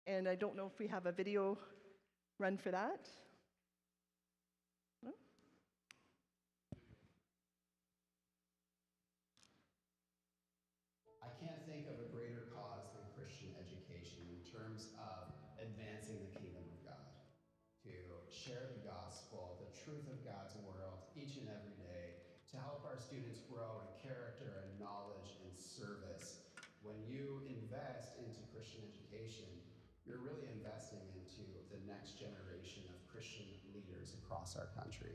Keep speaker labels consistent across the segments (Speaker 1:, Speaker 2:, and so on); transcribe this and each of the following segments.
Speaker 1: And I don't know if we have a video run for that. No?
Speaker 2: I can't think of a greater cause than Christian education in terms of advancing the kingdom of God. To share the gospel, the truth of God's world each and every day, to help our students grow in character and knowledge and service. When you invest into Christian education, you're really investing into the next generation of Christian leaders across our country.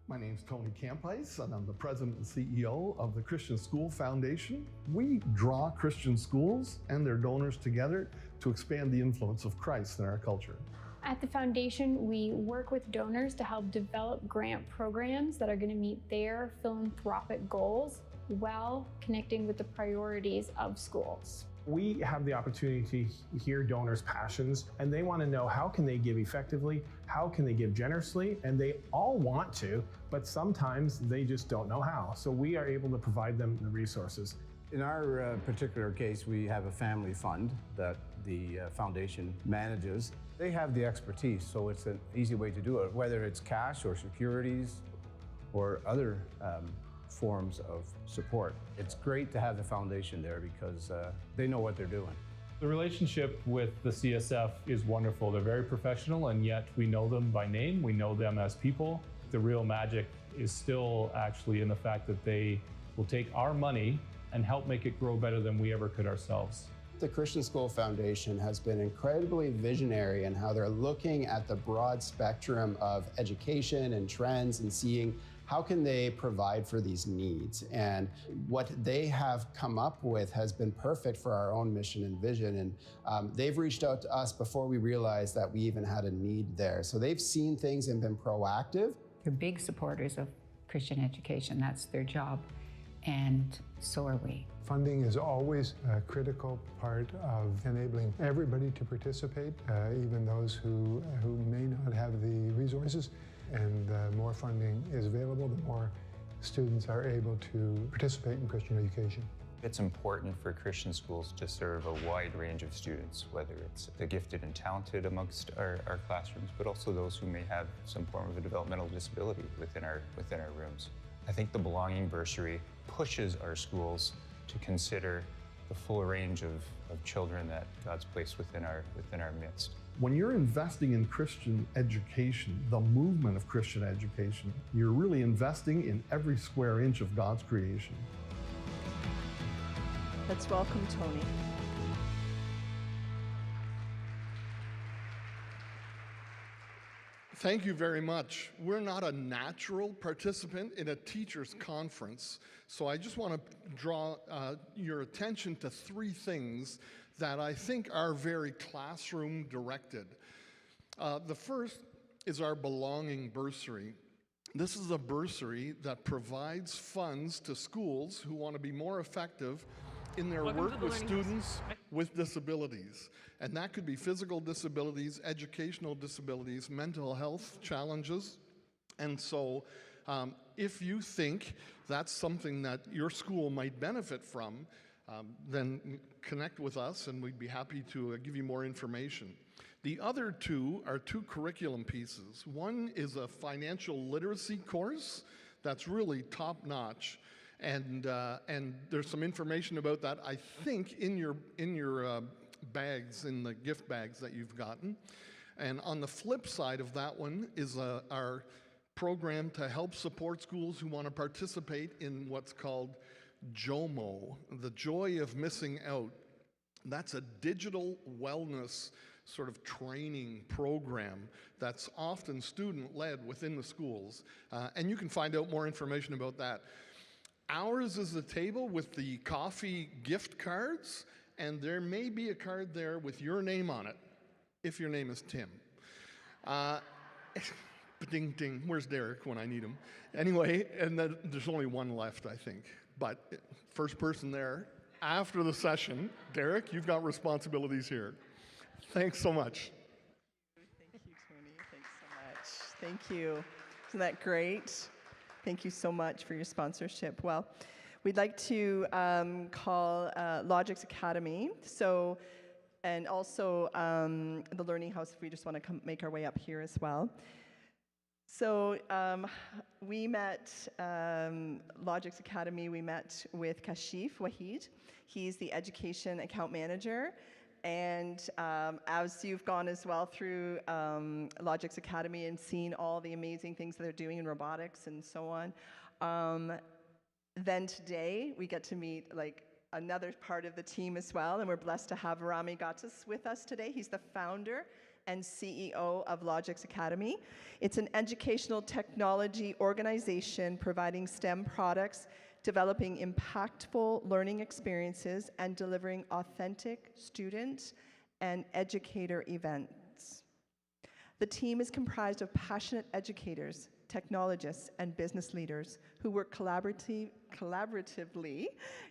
Speaker 3: My name's Tony Campice, and I'm the president and CEO of the Christian School Foundation. We draw Christian schools and their donors together to expand the influence of Christ in our culture.
Speaker 4: At the foundation, we work with donors to help develop grant programs that are going to meet their philanthropic goals while connecting with the priorities of schools.
Speaker 5: We have the opportunity to hear donors' passions, and they want to know how can they give effectively, how can they give generously, and they all want to, but sometimes they just don't know how. So we are able to provide them the resources.
Speaker 6: In our particular case, we have a family fund that the foundation manages. They have the expertise, so it's an easy way to do it, whether it's cash or securities or other forms of support. It's great to have the foundation there because they know what they're doing.
Speaker 7: The relationship with the CSF is wonderful. They're very professional, and yet we know them by name. We know them as people. The real magic is still actually in the fact that they will take our money and help make it grow better than we ever could ourselves.
Speaker 2: The Christian School Foundation has been incredibly visionary in how they're looking at the broad spectrum of education and trends and seeing how can they provide for these needs. And what they have come up with has been perfect for our own mission and vision. And they've reached out to us before we realized that we even had a need there. So they've seen things and been proactive.
Speaker 8: They're big supporters of Christian education. That's their job. And so are we.
Speaker 9: Funding is always a critical part of enabling everybody to participate, even those who may not have the resources. And the more funding is available, the more students are able to participate in Christian education.
Speaker 10: It's important for Christian schools to serve a wide range of students, whether it's the gifted and talented amongst our classrooms, but also those who may have some form of a developmental disability within our rooms. I think the Belonging Bursary pushes our schools to consider the full range of children that God's placed within our midst.
Speaker 3: When you're investing in Christian education, the movement of Christian education, you're really investing in every square inch of God's creation.
Speaker 1: Let's welcome Tony.
Speaker 11: Thank you very much. We're not a natural participant in a teachers' conference, so I just want to draw your attention to three things that I think are very classroom directed. The first is our Belonging Bursary. This is a bursary that provides funds to schools who want to be more effective in their work with students with disabilities. And that could be physical disabilities, educational disabilities, mental health challenges. And so if you think that's something that your school might benefit from, then connect with us and we'd be happy to give you more information. The other two are two curriculum pieces. One is a financial literacy course that's really top-notch. And there's some information about that, I think, in your bags, in the gift bags that you've gotten. And on the flip side of that one is our program to help support schools who want to participate in what's called JOMO, the joy of missing out. That's a digital wellness sort of training program that's often student-led within the schools. And you can find out more information about that. Ours is the table with the coffee gift cards, and there may be a card there with your name on it, if your name is Tim. Ding, ding, where's Derek when I need him? Anyway, and then there's only one left, I think. But first person there, after the session, Derek, you've got responsibilities here. Thanks so much.
Speaker 1: Thank you, Tony. Thanks so much. Thank you. Isn't that great? Thank you so much for your sponsorship. Well, we'd like to call Logix Academy. So and also the Learning House, if we just want to make our way up here as well. So we met, Logix Academy, we met with Kashif Wahid. He's the Education Account Manager. And as you've gone as well through Logix Academy and seen all the amazing things that they're doing in robotics and so on, then today we get to meet like another part of the team as well, and we're blessed to have Rami Gattas with us today. He's the founder and CEO of Logix Academy. It's an educational technology organization providing STEM products, developing impactful learning experiences, and delivering authentic student and educator events. The team is comprised of passionate educators, technologists, and business leaders who work collaboratively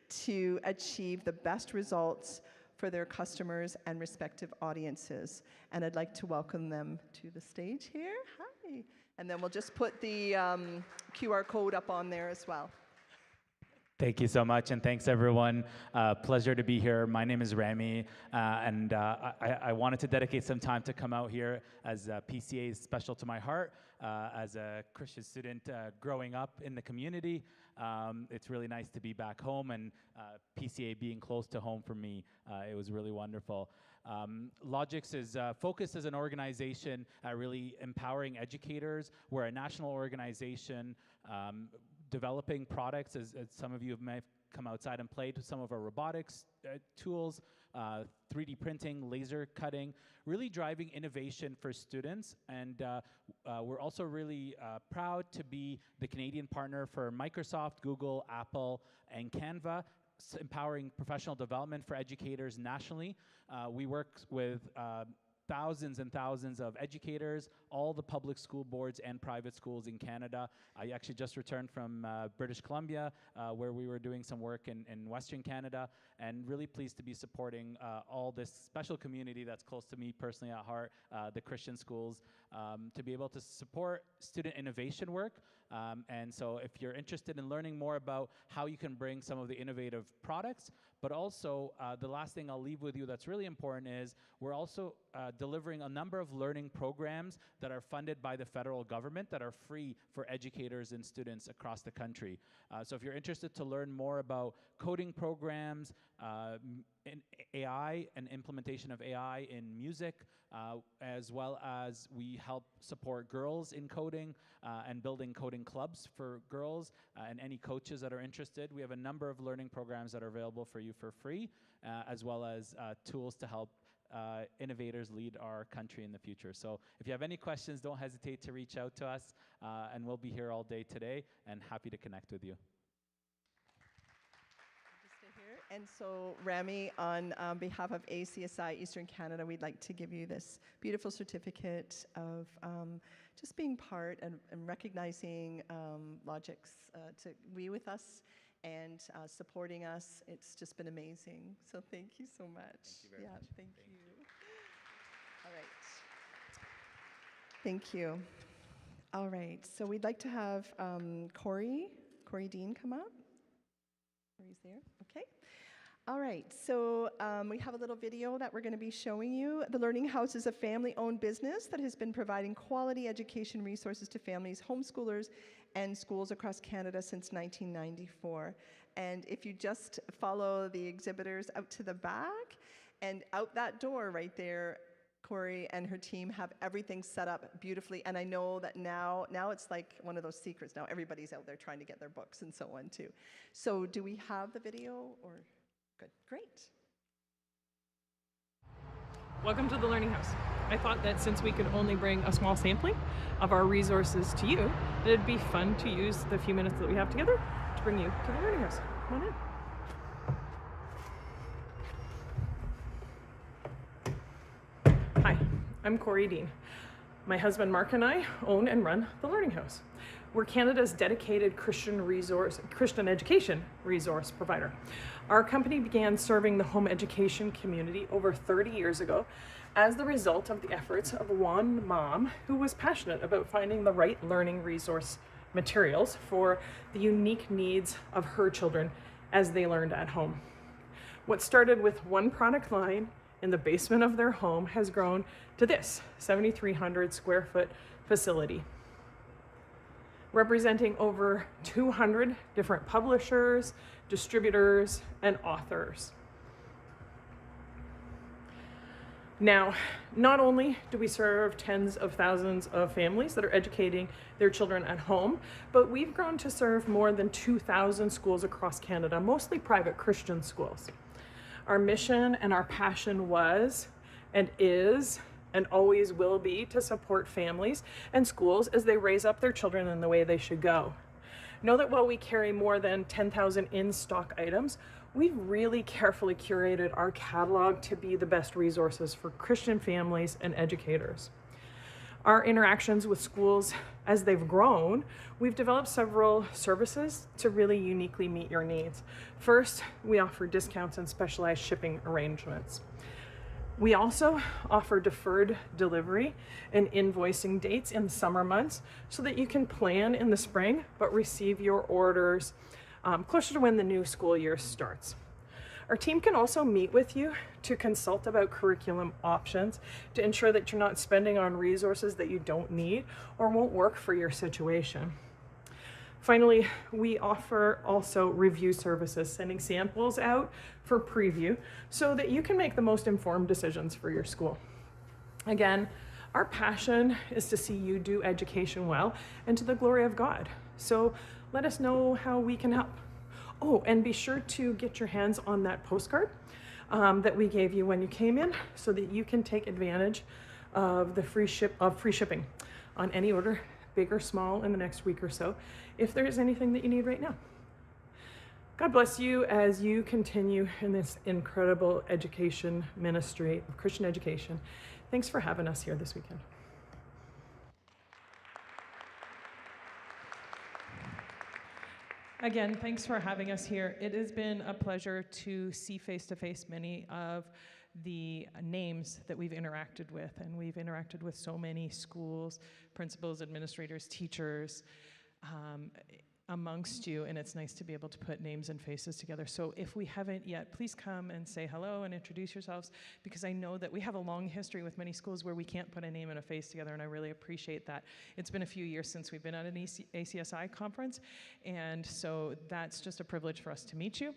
Speaker 1: to achieve the best results for their customers and respective audiences. And I'd like to welcome them to the stage here. Hi. And then we'll just put the QR code up on there as well.
Speaker 12: Thank you so much, and thanks everyone. Pleasure to be here. My name is Rami, and I wanted to dedicate some time to come out here, as PCA is special to my heart. As a Christian student growing up in the community, it's really nice to be back home, and PCA being close to home for me, it was really wonderful. Logix is focused as an organization really empowering educators. We're a national organization developing products, as some of you may have come outside and played with some of our robotics tools, 3D printing, laser cutting, really driving innovation for students. And we're also really proud to be the Canadian partner for Microsoft, Google, Apple, and Canva, empowering professional development for educators nationally. We work with thousands and thousands of educators, all the public school boards and private schools in Canada. I actually just returned from British Columbia, where we were doing some work in Western Canada, and really pleased to be supporting all this special community that's close to me personally at heart, the Christian schools, to be able to support student innovation work. And so if you're interested in learning more about how you can bring some of the innovative products, but also the last thing I'll leave with you that's really important is we're also delivering a number of learning programs that are funded by the federal government that are free for educators and students across the country. So if you're interested to learn more about coding programs, in AI and implementation of AI in music, as well as we help support girls in coding and building coding clubs for girls and any coaches that are interested. We have a number of learning programs that are available for you for free, as well as tools to help innovators lead our country in the future. So if you have any questions, don't hesitate to reach out to us, and we'll be here all day today and happy to connect with you.
Speaker 1: And so, Rami, on behalf of ACSI Eastern Canada, we'd like to give you this beautiful certificate of just being part and recognizing Logix to be with us and supporting us. It's just been amazing. So thank you so much.
Speaker 12: Thank you very much.
Speaker 1: Thank you. All right. Thank you. All right. So we'd like to have Corey Dean come up. Corey's there. Okay. All right, so we have a little video that we're going to be showing you. The Learning House is a family-owned business that has been providing quality education resources to families, homeschoolers, and schools across Canada since 1994. And if you just follow the exhibitors out to the back, and out that door right there, Corey and her team have everything set up beautifully. And I know that now it's like one of those secrets. Now everybody's out there trying to get their books and so on too. So do we have the video or? Good, great.
Speaker 13: Welcome to the Learning House. I thought that since we could only bring a small sampling of our resources to you, that it'd be fun to use the few minutes that we have together to bring you to the Learning House. Come on in. Hi, I'm Corey Dean. My husband Mark and I own and run the Learning House. We're Canada's dedicated Christian education resource provider. Our company began serving the home education community over 30 years ago as the result of the efforts of one mom who was passionate about finding the right learning resource materials for the unique needs of her children as they learned at home. What started with one product line in the basement of their home has grown to this 7,300 square foot facility, representing over 200 different publishers, distributors, and authors. Now, not only do we serve tens of thousands of families that are educating their children at home, but we've grown to serve more than 2,000 schools across Canada, mostly private Christian schools. Our mission and our passion was and is and always will be to support families and schools as they raise up their children in the way they should go. Know that while we carry more than 10,000 in-stock items, we've really carefully curated our catalog to be the best resources for Christian families and educators. Our interactions with schools as they've grown, we've developed several services to really uniquely meet your needs. First, we offer discounts and specialized shipping arrangements. We also offer deferred delivery and invoicing dates in the summer months so that you can plan in the spring but receive your orders closer to when the new school year starts. Our team can also meet with you to consult about curriculum options to ensure that you're not spending on resources that you don't need or won't work for your situation. Finally, we offer also review services, sending samples out for preview so that you can make the most informed decisions for your school. Again, our passion is to see you do education well and to the glory of God. So let us know how we can help. Oh, and be sure to get your hands on that postcard that we gave you when you came in so that you can take advantage of the free shipping on any order, big or small, in the next week or so, if there is anything that you need right now. God bless you as you continue in this incredible education ministry of Christian education. Thanks for having us here this weekend. Again, thanks for having us here. It has been a pleasure to see face-to-face many of the names that we've interacted with, and we've interacted with so many schools, principals, administrators, teachers, amongst you, and it's nice to be able to put names and faces together. So if we haven't yet, please come and say hello and introduce yourselves, because I know that we have a long history with many schools where we can't put a name and a face together, and I really appreciate that. It's been a few years since we've been at an ACSI conference, and so that's just a privilege for us to meet you.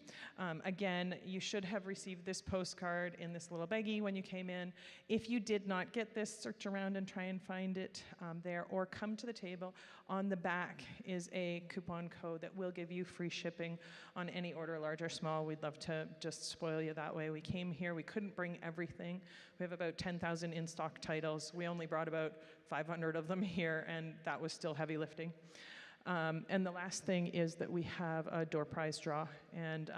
Speaker 13: Again, you should have received this postcard in this little baggie when you came in. If you did not get this, search around and try and find it there, or come to the table. On the back is a coupon code that will give you free shipping on any order, large or small. We'd love to just spoil you that way. We came here, we couldn't bring everything. We have about 10,000 in-stock titles. We only brought about 500 of them here, and that was still heavy lifting. And the last thing is that we have a door prize draw, and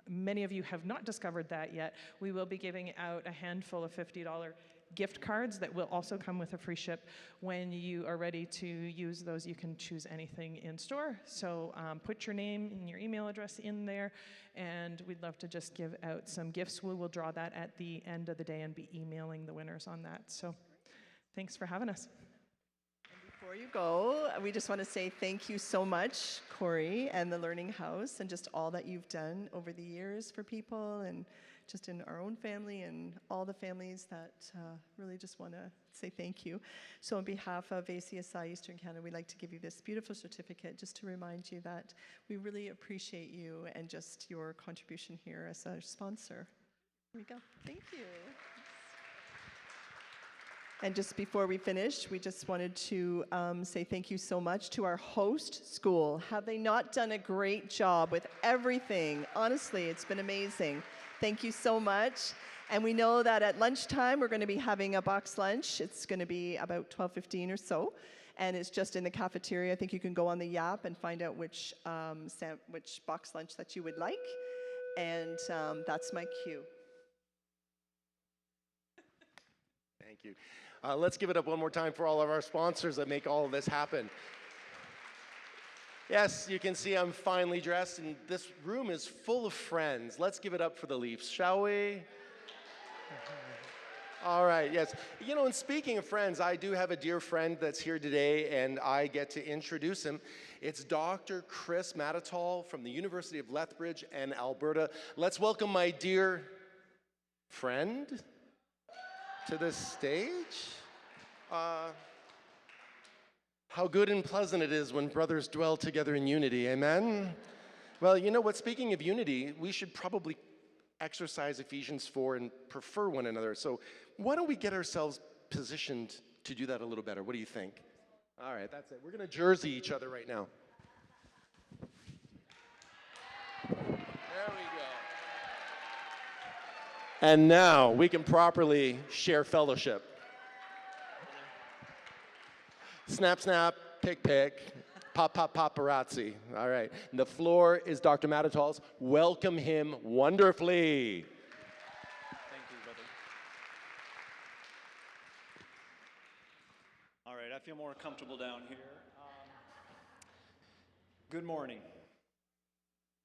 Speaker 13: many of you have not discovered that yet. We will be giving out a handful of $50 gift cards that will also come with a free ship. When you are ready to use those, you can choose anything in store. So put your name and your email address in there, and we'd love to just give out some gifts. We will draw that at the end of the day and be emailing the winners on that. So thanks for having us.
Speaker 1: Before you go, we just want to say thank you so much, Corey, and the Learning House, and just all that you've done over the years for people, and just in our own family and all the families that really just want to say thank you. So on behalf of ACSI Eastern Canada, we'd like to give you this beautiful certificate just to remind you that we really appreciate you and just your contribution here as a sponsor. Here we go. Thank you. And just before we finish, we just wanted to say thank you so much to our host school. Have they not done a great job with everything? Honestly, it's been amazing. Thank you so much. And we know that at lunchtime, we're going to be having a box lunch. It's going to be about 12:15 or so. And it's just in the cafeteria. I think you can go on the Yap and find out which box lunch that you would like. And that's my cue.
Speaker 14: Thank you. Let's give it up one more time for all of our sponsors that make all of this happen. Yes, you can see I'm finely dressed, and this room is full of friends. Let's give it up for the Leafs, shall we? All right, yes. You know, and speaking of friends, I do have a dear friend that's here today, and I get to introduce him. It's Dr. Chris Matatall from the University of Lethbridge and Alberta. Let's welcome my dear friend to the stage. How good and pleasant it is when brothers dwell together in unity, amen? Well, you know what, speaking of unity, we should probably exercise Ephesians 4 and prefer one another. So why don't we get ourselves positioned to do that a little better? What do you think? All right, that's it. We're going to jersey each other right now. There we go. And now we can properly share fellowship. Snap, snap, pick, pick, pop, pop, paparazzi. All right. And the floor is Dr. Matatals. Welcome him wonderfully.
Speaker 15: Thank you, brother. All right, I feel more comfortable down here. Good morning.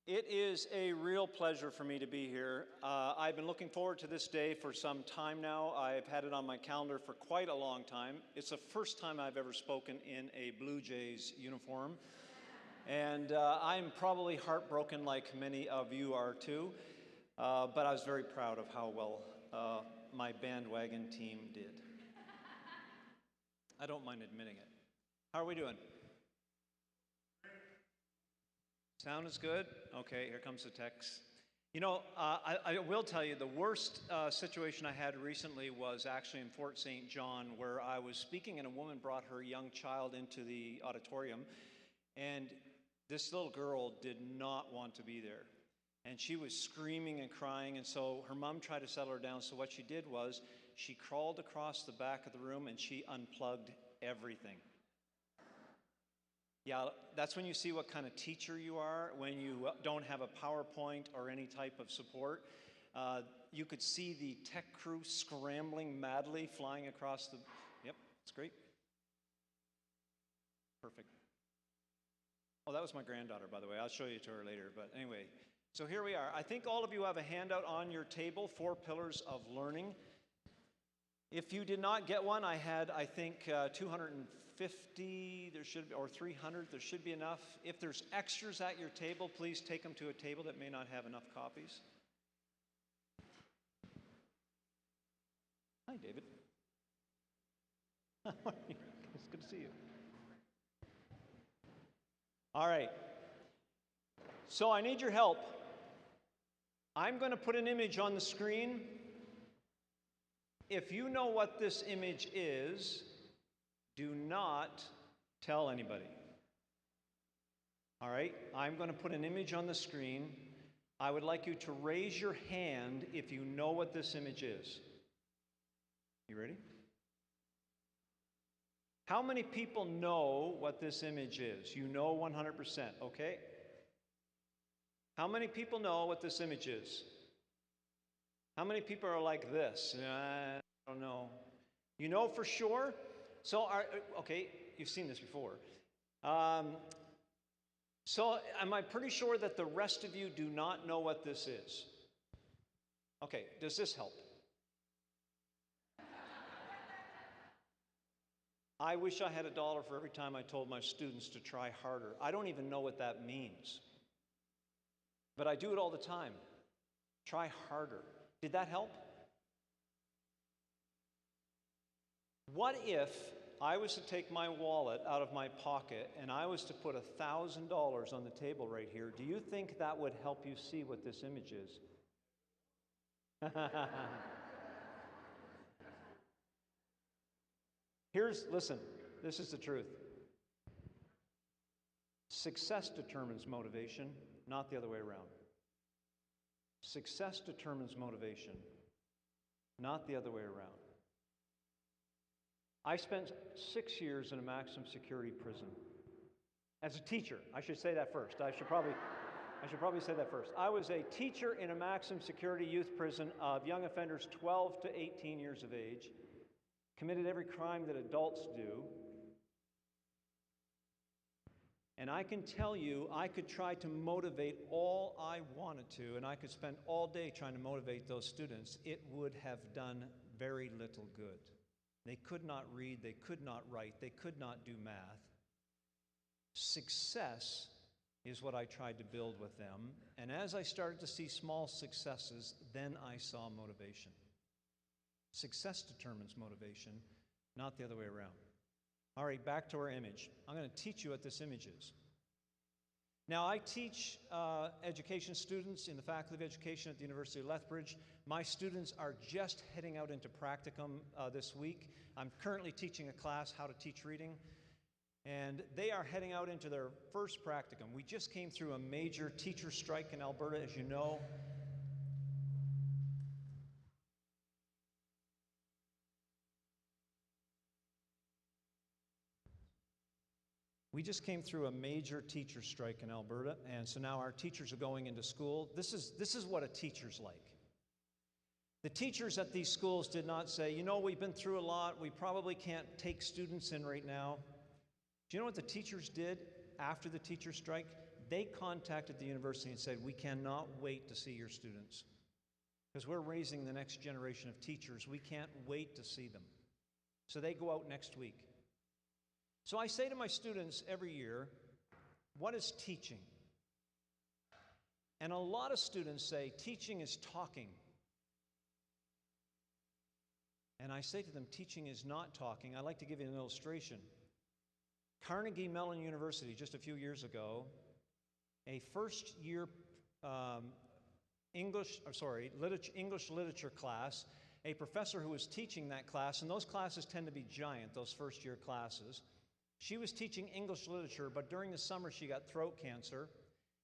Speaker 15: It is a real pleasure for me to be here. I've been looking forward to this day for some time now. I've had it on my calendar for quite a long time. It's the first time I've ever spoken in a Blue Jays uniform. And I'm probably heartbroken like many of you are too. But I was very proud of how well my bandwagon team did. I don't mind admitting it. How are we doing? Sound is good? Okay, here comes the text. You know, I will tell you the worst situation I had recently was actually in Fort St. John, where I was speaking and a woman brought her young child into the auditorium, and this little girl did not want to be there. And she was screaming and crying, and so her mom tried to settle her down. So what she did was she crawled across the back of the room and she unplugged everything. Yeah, that's when you see what kind of teacher you are, when you don't have a PowerPoint or any type of support. You could see the tech crew scrambling madly, flying across the... Yep, it's great. Perfect. Oh, that was my granddaughter, by the way. I'll show you to her later. But anyway, so here we are. I think all of you have a handout on your table, 4 pillars of learning. If you did not get one, I had, I think, 250, there should be, or 300, there should be enough. If there's extras at your table, please take them to a table that may not have enough copies. Hi, David. How are you? It's good to see you. All right. So I need your help. I'm going to put an image on the screen. If you know what this image is, do not tell anybody. All right? I'm going to put an image on the screen. I would like you to raise your hand if you know what this image is. You ready? How many people know what this image is? You know 100%, okay? How many people know what this image is? How many people are like this? I don't know. You know for sure? So, okay, you've seen this before. So, am I pretty sure that the rest of you do not know what this is? Okay, does this help? I wish I had $1 for every time I told my students to try harder. I don't even know what that means. But I do it all the time. Try harder. Did that help? What if I was to take my wallet out of my pocket and I was to put $1,000 on the table right here? Do you think that would help you see what this image is? Listen, this is the truth. Success determines motivation, not the other way around. Success determines motivation, not the other way around. I spent 6 years in a maximum security prison. As a teacher, I should say that first. I should probably say that first. I was a teacher in a maximum security youth prison of young offenders 12 to 18 years of age. Committed every crime that adults do. And I can tell you, I could try to motivate all I wanted to, and I could spend all day trying to motivate those students. It would have done very little good. They could not read, they could not write, they could not do math. Success is what I tried to build with them. And as I started to see small successes, then I saw motivation. Success determines motivation, not the other way around. All right, back to our image. I'm going to teach you what this image is. Now, I teach education students in the Faculty of Education at the University of Lethbridge. My students are just heading out into practicum this week. I'm currently teaching a class, How to Teach Reading, and they are heading out into their first practicum. We just came through a major teacher strike in Alberta, as you know. We just came through a major teacher strike in Alberta, and so now our teachers are going into school. This is what a teacher's like. The teachers at these schools did not say, you know, we've been through a lot, we probably can't take students in right now. Do you know what the teachers did after the teacher strike? They contacted the university and said, we cannot wait to see your students, because we're raising the next generation of teachers. We can't wait to see them. So they go out next week. So I say to my students every year, what is teaching? And a lot of students say, teaching is talking. And I say to them, teaching is not talking. I like to give you an illustration. Carnegie Mellon University, just a few years ago, a first-year English literature class, a professor who was teaching that class, and those classes tend to be giant, those first-year classes. She was teaching English literature, but during the summer she got throat cancer,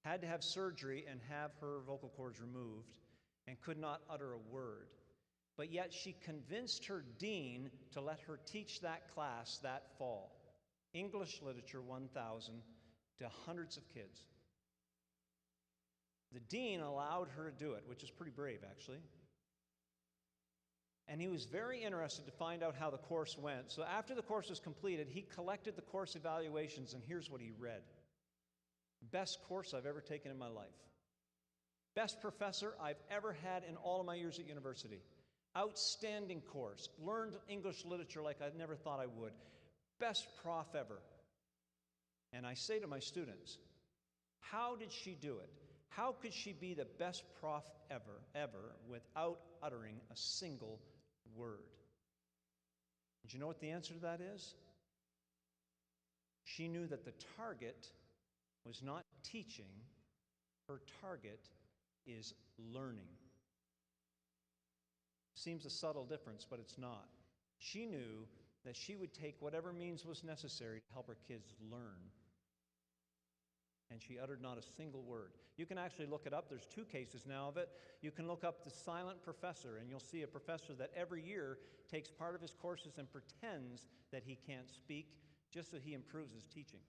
Speaker 15: had to have surgery and have her vocal cords removed, and could not utter a word. But yet she convinced her dean to let her teach that class that fall. English Literature 1000 to hundreds of kids. The dean allowed her to do it, which is pretty brave, actually. And he was very interested to find out how the course went. So after the course was completed, he collected the course evaluations, and here's what he read. Best course I've ever taken in my life. Best professor I've ever had in all of my years at university. Outstanding course. Learned English literature like I never thought I would. Best prof ever. And I say to my students, how did she do it? How could she be the best prof ever, without uttering a single word? Do you know what the answer to that is? She knew that the target was not teaching, her target is learning. Seems a subtle difference, but it's not. She knew that she would take whatever means was necessary to help her kids learn. And she uttered not a single word. You can actually look it up. There's 2 cases now of it. You can look up the silent professor, and you'll see a professor that every year takes part of his courses and pretends that he can't speak just so he improves his teaching.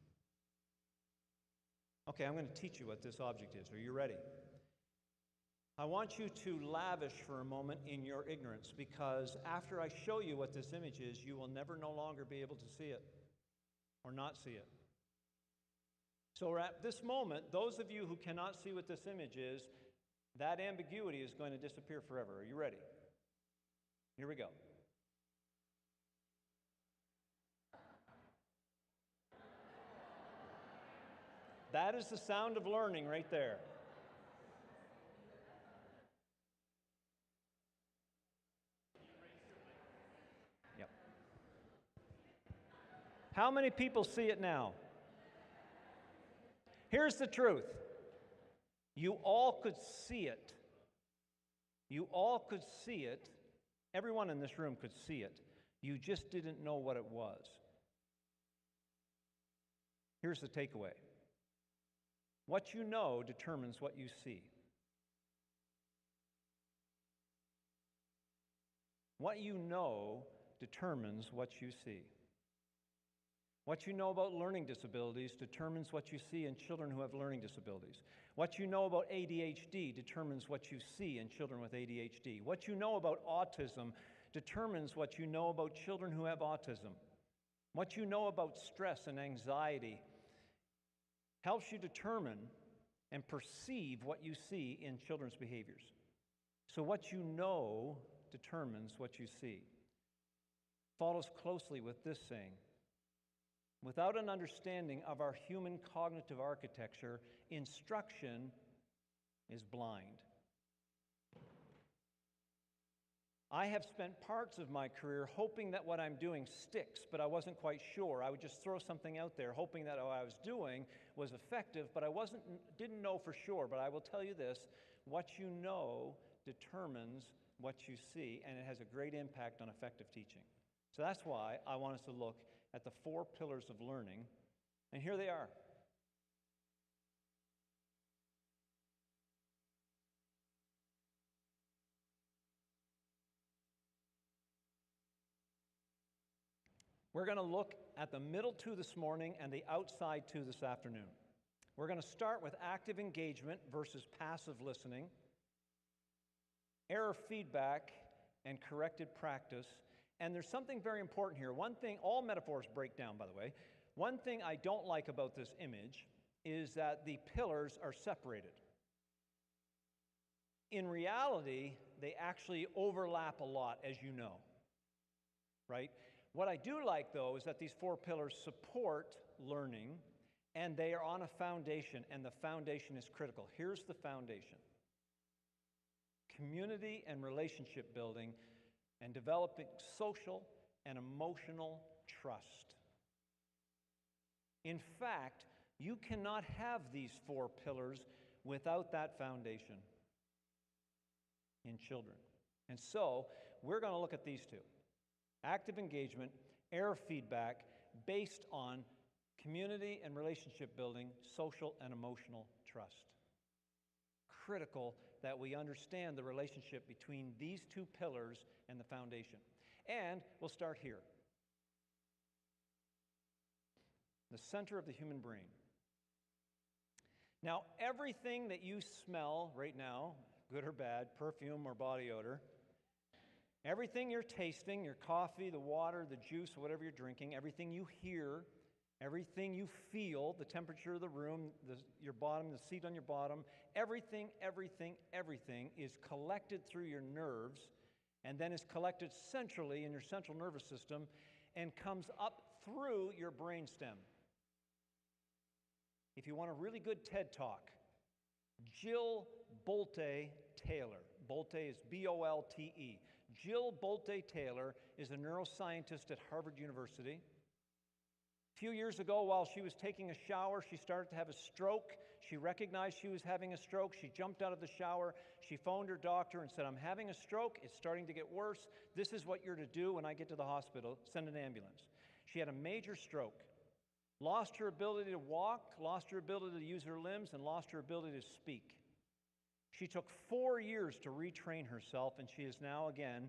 Speaker 15: Okay, I'm going to teach you what this object is. Are you ready? I want you to lavish for a moment in your ignorance, because after I show you what this image is, you will never no longer be able to see it or not see it. So at this moment, those of you who cannot see what this image is, that ambiguity is going to disappear forever. Are you ready? Here we go. That is the sound of learning right there. Yep. How many people see it now? Here's the truth. You all could see it. You all could see it. Everyone in this room could see it. You just didn't know what it was. Here's the takeaway. What you know determines what you see. What you know determines what you see. What you know about learning disabilities determines what you see in children who have learning disabilities. What you know about ADHD determines what you see in children with ADHD. What you know about autism determines what you know about children who have autism. What you know about stress and anxiety helps you determine and perceive what you see in children's behaviors. So what you know determines what you see. Follows closely with this saying. Without an understanding of our human cognitive architecture, instruction is blind. I have spent parts of my career hoping that what I'm doing sticks, but I wasn't quite sure. I would just throw something out there hoping that what I was doing was effective, but I didn't know for sure. But I will tell you this, what you know determines what you see, and it has a great impact on effective teaching. So that's why I want us to look at the 4 pillars of learning, and here they are. We're going to look at the middle 2 this morning and the outside 2 this afternoon. We're going to start with active engagement versus passive listening, error feedback, and corrected practice. And there's something very important here. One thing, all metaphors break down, by the way. One thing I don't like about this image is that the pillars are separated. In reality, they actually overlap a lot, as you know, right? What I do like, though, is that these 4 pillars support learning, and they are on a foundation, and the foundation is critical. Here's the foundation: community and relationship building, and developing social and emotional trust. In fact, you cannot have these 4 pillars without that foundation in children. And so, we're going to look at these 2. Active engagement, error feedback, based on community and relationship building, social and emotional trust. Critical that we understand the relationship between these 2 pillars and the foundation. And we'll start here. The center of the human brain. Now, everything that you smell right now, good or bad, perfume or body odor, everything you're tasting, your coffee, the water, the juice, whatever you're drinking, everything you hear, everything you feel, the temperature of the room, your bottom, the seat on your bottom, everything is collected through your nerves and then is collected centrally in your central nervous system and comes up through your brainstem. If you want a really good TED Talk, Jill Bolte Taylor. Bolte is B-O-L-T-E. Jill Bolte Taylor is a neuroscientist at Harvard University. A few years ago, while she was taking a shower, she started to have a stroke. She recognized she was having a stroke. She jumped out of the shower. She phoned her doctor and said, "I'm having a stroke. It's starting to get worse. This is what you're to do when I get to the hospital. Send an ambulance." She had a major stroke. Lost her ability to walk, lost her ability to use her limbs, and lost her ability to speak. She took 4 years to retrain herself, and she is now, again,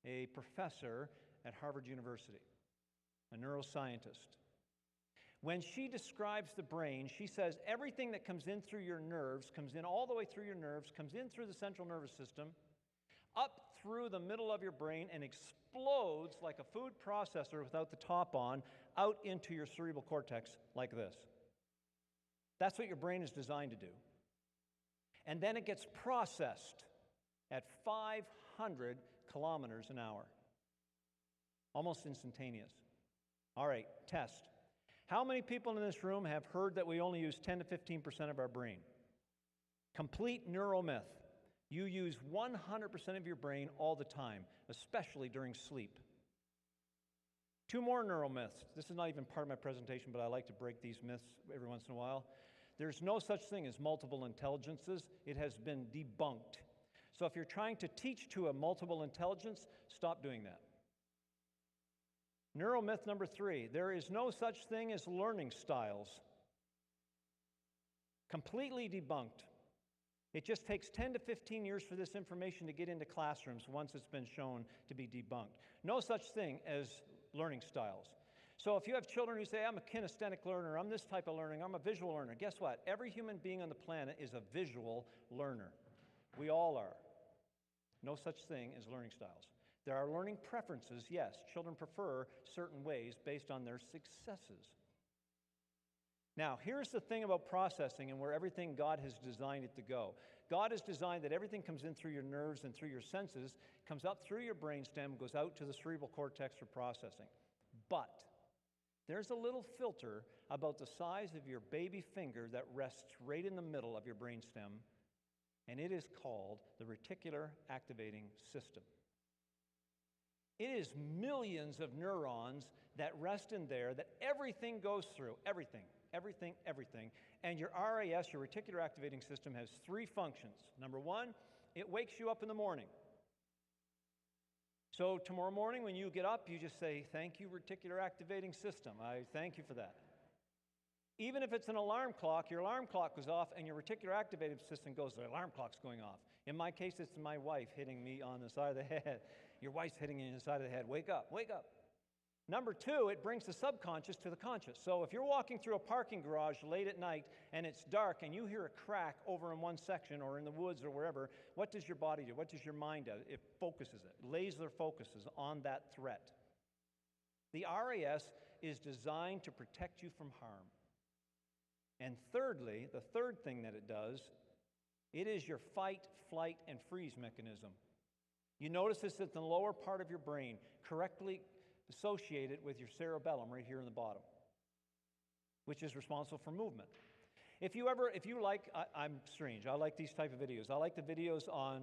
Speaker 15: a professor at Harvard University, a neuroscientist. When she describes the brain, she says everything that comes in through your nerves, comes in all the way through your nerves, comes in through the central nervous system, up through the middle of your brain, and explodes like a food processor without the top on, out into your cerebral cortex like this. That's what your brain is designed to do. And then it gets processed at 500 kilometers an hour. Almost instantaneous. All right, test. How many people in this room have heard that we only use 10 to 15% of our brain? Complete neuromyth. You use 100% of your brain all the time, especially during sleep. 2 more neuromyths. This is not even part of my presentation, but I like to break these myths every once in a while. There's no such thing as multiple intelligences. It has been debunked. So if you're trying to teach to a multiple intelligence, stop doing that. Neuromyth number 3, there is no such thing as learning styles. Completely debunked. It just takes 10 to 15 years for this information to get into classrooms once it's been shown to be debunked. No such thing as learning styles. So if you have children who say, "I'm a kinesthetic learner, I'm this type of learning, I'm a visual learner," guess what? Every human being on the planet is a visual learner. We all are. No such thing as learning styles. There are learning preferences, yes. Children prefer certain ways based on their successes. Now, here's the thing about processing and where everything God has designed it to go. God has designed that everything comes in through your nerves and through your senses, comes up through your brainstem, goes out to the cerebral cortex for processing. But there's a little filter about the size of your baby finger that rests right in the middle of your brainstem, and it is called the reticular activating system. It is millions of neurons that rest in there that everything goes through, everything. And your RAS, your reticular activating system, has 3 functions. Number 1, it wakes you up in the morning. So tomorrow morning when you get up, you just say, thank you, reticular activating system. I thank you for that. Even if it's an alarm clock, your alarm clock goes off and your reticular activating system goes, the alarm clock's going off. In my case, it's my wife hitting me on the side of the head. Your wife's hitting you on the side of the head. Wake up, wake up. Number 2, it brings the subconscious to the conscious. So if you're walking through a parking garage late at night and it's dark and you hear a crack over in one section or in the woods or wherever, what does your body do? What does your mind do? It focuses it, laser focuses on that threat. The RAS is designed to protect you from harm. And thirdly, the third thing that it does, it is your fight, flight, and freeze mechanism. You notice this at the lower part of your brain, correctly associated with your cerebellum right here in the bottom, which is responsible for movement. If you like, I'm strange, I like these type of videos. I like the videos on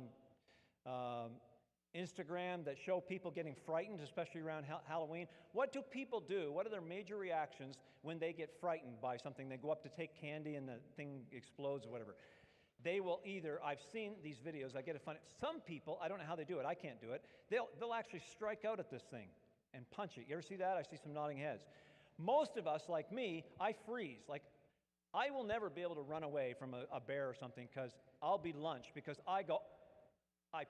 Speaker 15: Instagram that show people getting frightened, especially around Halloween. What do people do? What are their major reactions when they get frightened by something? They go up to take candy and the thing explodes or whatever. They will either, I've seen these videos, I get it funny. Some people, I don't know how they do it, I can't do it, they'll actually strike out at this thing and punch it. You ever see that? I see some nodding heads. Most of us, like me, I freeze. Like, I will never be able to run away from a bear or something because I'll be lunch because I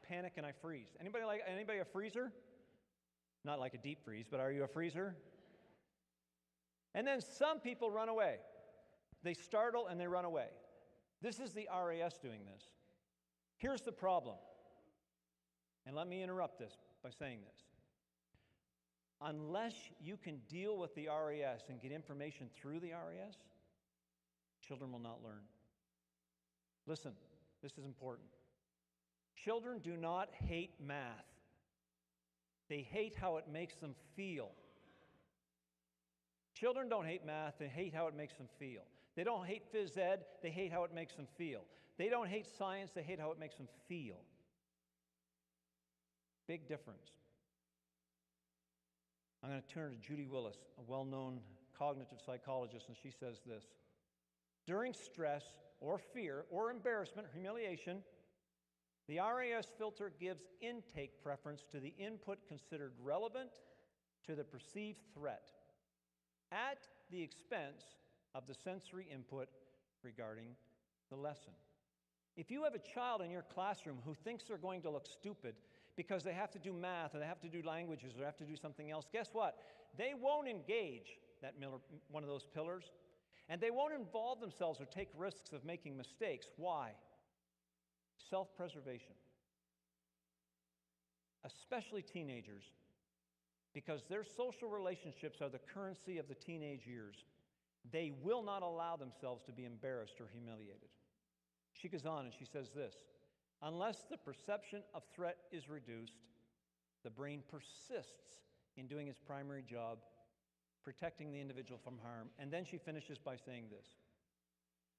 Speaker 15: panic and I freeze. Anybody a freezer? Not like a deep freeze, but are you a freezer? And then some people run away. They startle and they run away. This is the RAS doing this. Here's the problem. And let me interrupt this by saying this. Unless you can deal with the RAS and get information through the RAS, children will not learn. Listen, this is important. Children do not hate math. They hate how it makes them feel. Children don't hate math, they hate how it makes them feel. They don't hate phys ed, they hate how it makes them feel. They don't hate science, they hate how it makes them feel. Big difference. I'm going to turn to Judy Willis, a well-known cognitive psychologist, and she says this. During stress or fear or embarrassment or humiliation, the RAS filter gives intake preference to the input considered relevant to the perceived threat at the expense of the sensory input regarding the lesson. If you have a child in your classroom who thinks they're going to look stupid because they have to do math or they have to do languages or they have to do something else, guess what? They won't engage one of those pillars, and they won't involve themselves or take risks of making mistakes. Why? Self-preservation. Especially teenagers, because their social relationships are the currency of the teenage years. They will not allow themselves to be embarrassed or humiliated. She goes on and she says this, unless the perception of threat is reduced, the brain persists in doing its primary job, protecting the individual from harm. And then she finishes by saying this,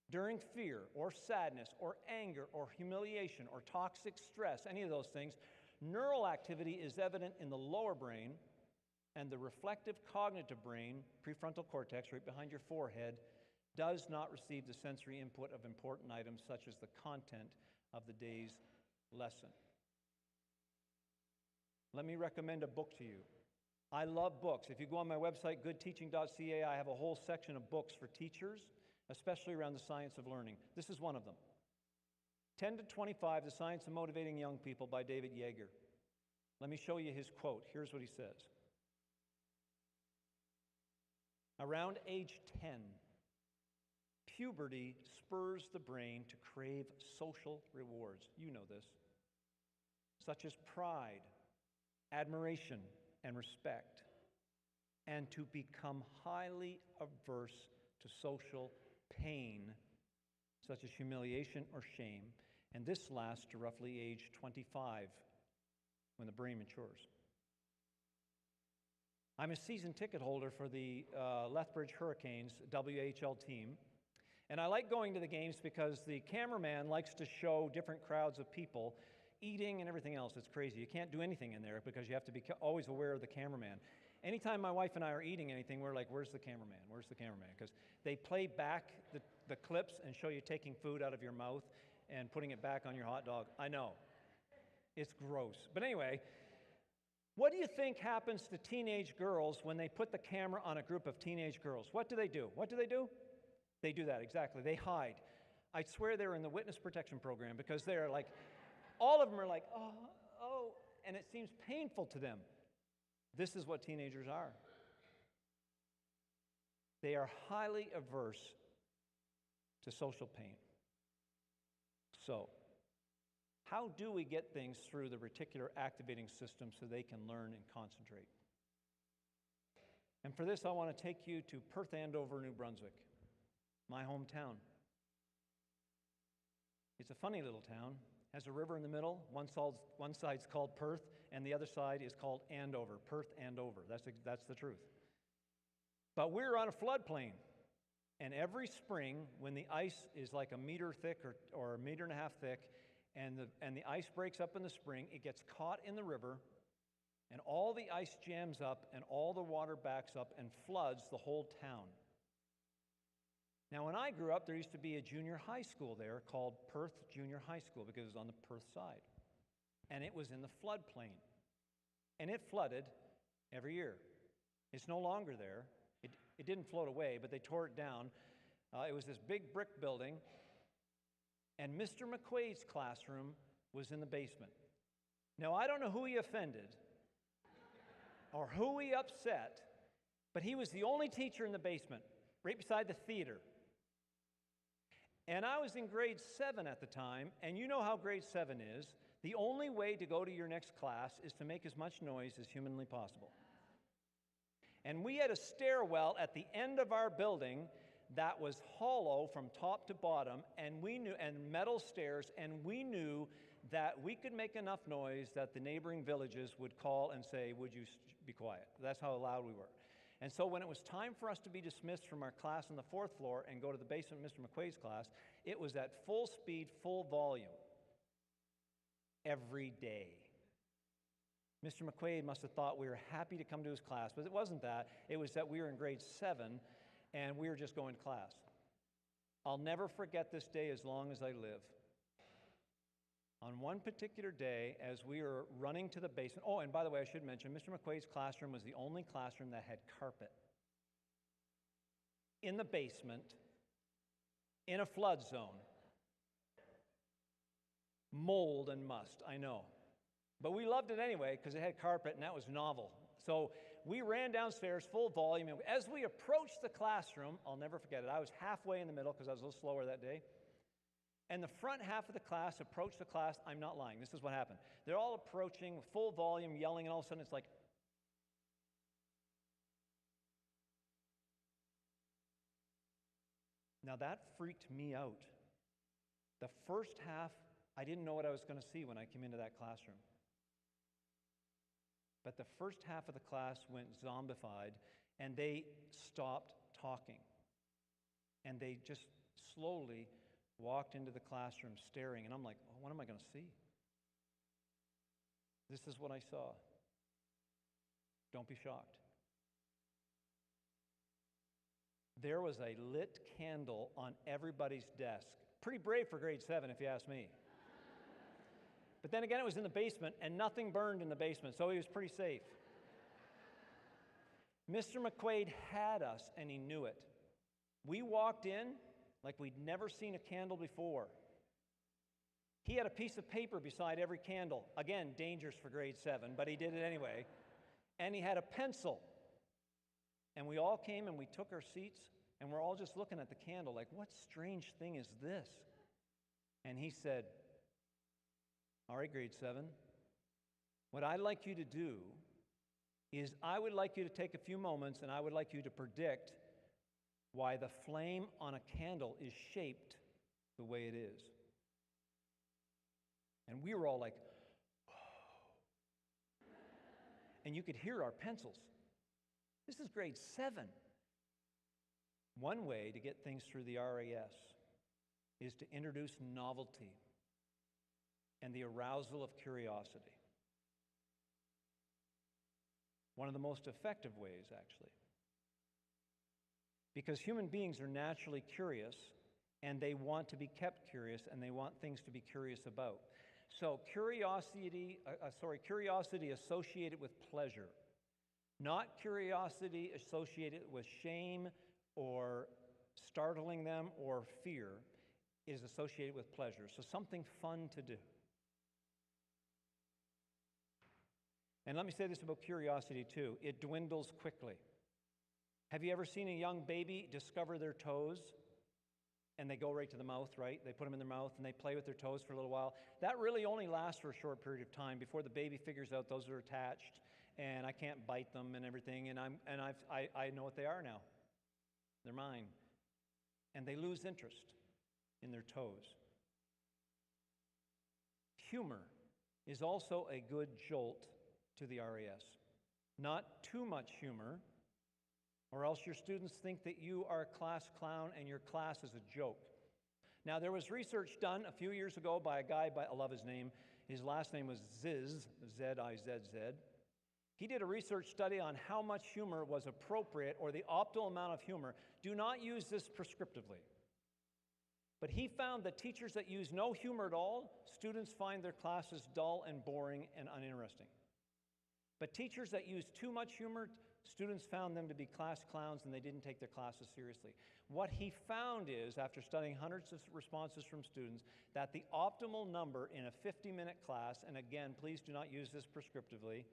Speaker 15: during fear or sadness or anger or humiliation or toxic stress, any of those things, neural activity is evident in the lower brain, and the reflective cognitive brain, prefrontal cortex, right behind your forehead, does not receive the sensory input of important items such as the content of the day's lesson. Let me recommend a book to you. I love books. If you go on my website, goodteaching.ca, I have a whole section of books for teachers, especially around the science of learning. This is one of them. 10 to 25, The Science of Motivating Young People by David Yeager. Let me show you his quote. Here's what he says. Around age 10, puberty spurs the brain to crave social rewards. You know this. Such as pride, admiration, and respect, and to become highly averse to social pain, such as humiliation or shame, and this lasts to roughly age 25, when the brain matures. I'm a season ticket holder for the Lethbridge Hurricanes WHL team, and I like going to the games because the cameraman likes to show different crowds of people eating and everything else. It's crazy. You can't do anything in there because you have to be always aware of the cameraman. Anytime my wife and I are eating anything, we're like, where's the cameraman? Where's the cameraman? Because they play back the clips and show you taking food out of your mouth and putting it back on your hot dog. I know. It's gross. But anyway, what do you think happens to teenage girls when they put the camera on a group of teenage girls? What do they do? What do they do? They do that, exactly. They hide. I swear they're in the witness protection program because they're like, all of them are like, oh, and it seems painful to them. This is what teenagers are. They are highly averse to social pain. So, how do we get things through the reticular activating system so they can learn and concentrate? And for this, I want to take you to Perth Andover, New Brunswick, my hometown. It's a funny little town. Has a river in the middle. One side's called Perth, and the other side is called Andover. Perth Andover. That's the truth. But we're on a floodplain, and every spring, when the ice is like a meter thick or a meter and a half thick, and the ice breaks up in the spring, it gets caught in the river, and all the ice jams up, and all the water backs up and floods the whole town. Now, when I grew up, there used to be a junior high school there called Perth Junior High School because it was on the Perth side. And it was in the floodplain. And it flooded every year. It's no longer there. It didn't float away, but they tore it down. It was this big brick building. And Mr. McQuaid's classroom was in the basement. Now, I don't know who he offended or who he upset, but he was the only teacher in the basement, right beside the theater. And I was in grade 7 at the time, and you know how grade 7 is. The only way to go to your next class is to make as much noise as humanly possible. And we had a stairwell at the end of our building that was hollow from top to bottom, and metal stairs, and we knew that we could make enough noise that the neighboring villages would call and say, would you be quiet? That's how loud we were. And so when it was time for us to be dismissed from our class on the 4th floor and go to the basement of Mr. McQuaid's class, it was at full speed, full volume, every day. Mr. McQuaid must have thought we were happy to come to his class, but it wasn't that. It was that we were in grade 7 and we were just going to class. I'll never forget this day as long as I live. On one particular day, as we were running to the basement, oh, and by the way, I should mention, Mr. McQuaid's classroom was the only classroom that had carpet. In the basement, in a flood zone. Mold and must, I know. But we loved it anyway because it had carpet and that was novel. So we ran downstairs full volume, and as we approached the classroom, I'll never forget it, I was halfway in the middle because I was a little slower that day. And the front half of the class approached the class. I'm not lying. This is what happened. They're all approaching, full volume, yelling, and all of a sudden it's like, now that freaked me out. The first half, I didn't know what I was going to see when I came into that classroom. But the first half of the class went zombified, and they stopped talking. And they just slowly walked into the classroom staring, and I'm like, oh, what am I going to see? This is what I saw. Don't be shocked. There was a lit candle on everybody's desk. Pretty brave for grade 7, if you ask me. But then again, it was in the basement, and nothing burned in the basement, so he was pretty safe. Mr. McQuaid had us, and he knew it. We walked in like we'd never seen a candle before. He had a piece of paper beside every candle. Again, dangerous for grade 7, but he did it anyway. And he had a pencil. And we all came and we took our seats, and we're all just looking at the candle like, what strange thing is this? And he said, all right, grade 7, what I'd like you to do is I would like you to take a few moments and I would like you to predict why the flame on a candle is shaped the way it is. And we were all like, oh. And you could hear our pencils. This is grade 7. One way to get things through the RAS is to introduce novelty. and the arousal of curiosity. One of the most effective ways, actually. Because human beings are naturally curious, and they want to be kept curious, and they want things to be curious about. So curiosity associated with pleasure, not curiosity associated with shame or startling them or fear, is associated with pleasure. So something fun to do. And let me say this about curiosity too. It dwindles quickly. Have you ever seen a young baby discover their toes? And they go right to the mouth, right? They put them in their mouth and they play with their toes for a little while. That really only lasts for a short period of time before the baby figures out those are attached and I can't bite them and everything. And I know what they are now. They're mine. And they lose interest in their toes. Humor is also a good jolt to the RAS. Not too much humor, or else your students think that you are a class clown and your class is a joke. Now, there was research done a few years ago by a guy, I love his name. His last name was Ziz, Z-I-Z-Z. He did a research study on how much humor was appropriate, or the optimal amount of humor. Do not use this prescriptively. But he found that teachers that use no humor at all, students find their classes dull and boring and uninteresting. But teachers that use too much humor, students found them to be class clowns and they didn't take their classes seriously. What he found is, after studying hundreds of responses from students, that the optimal number in a 50-minute class, and again, please do not use this prescriptively,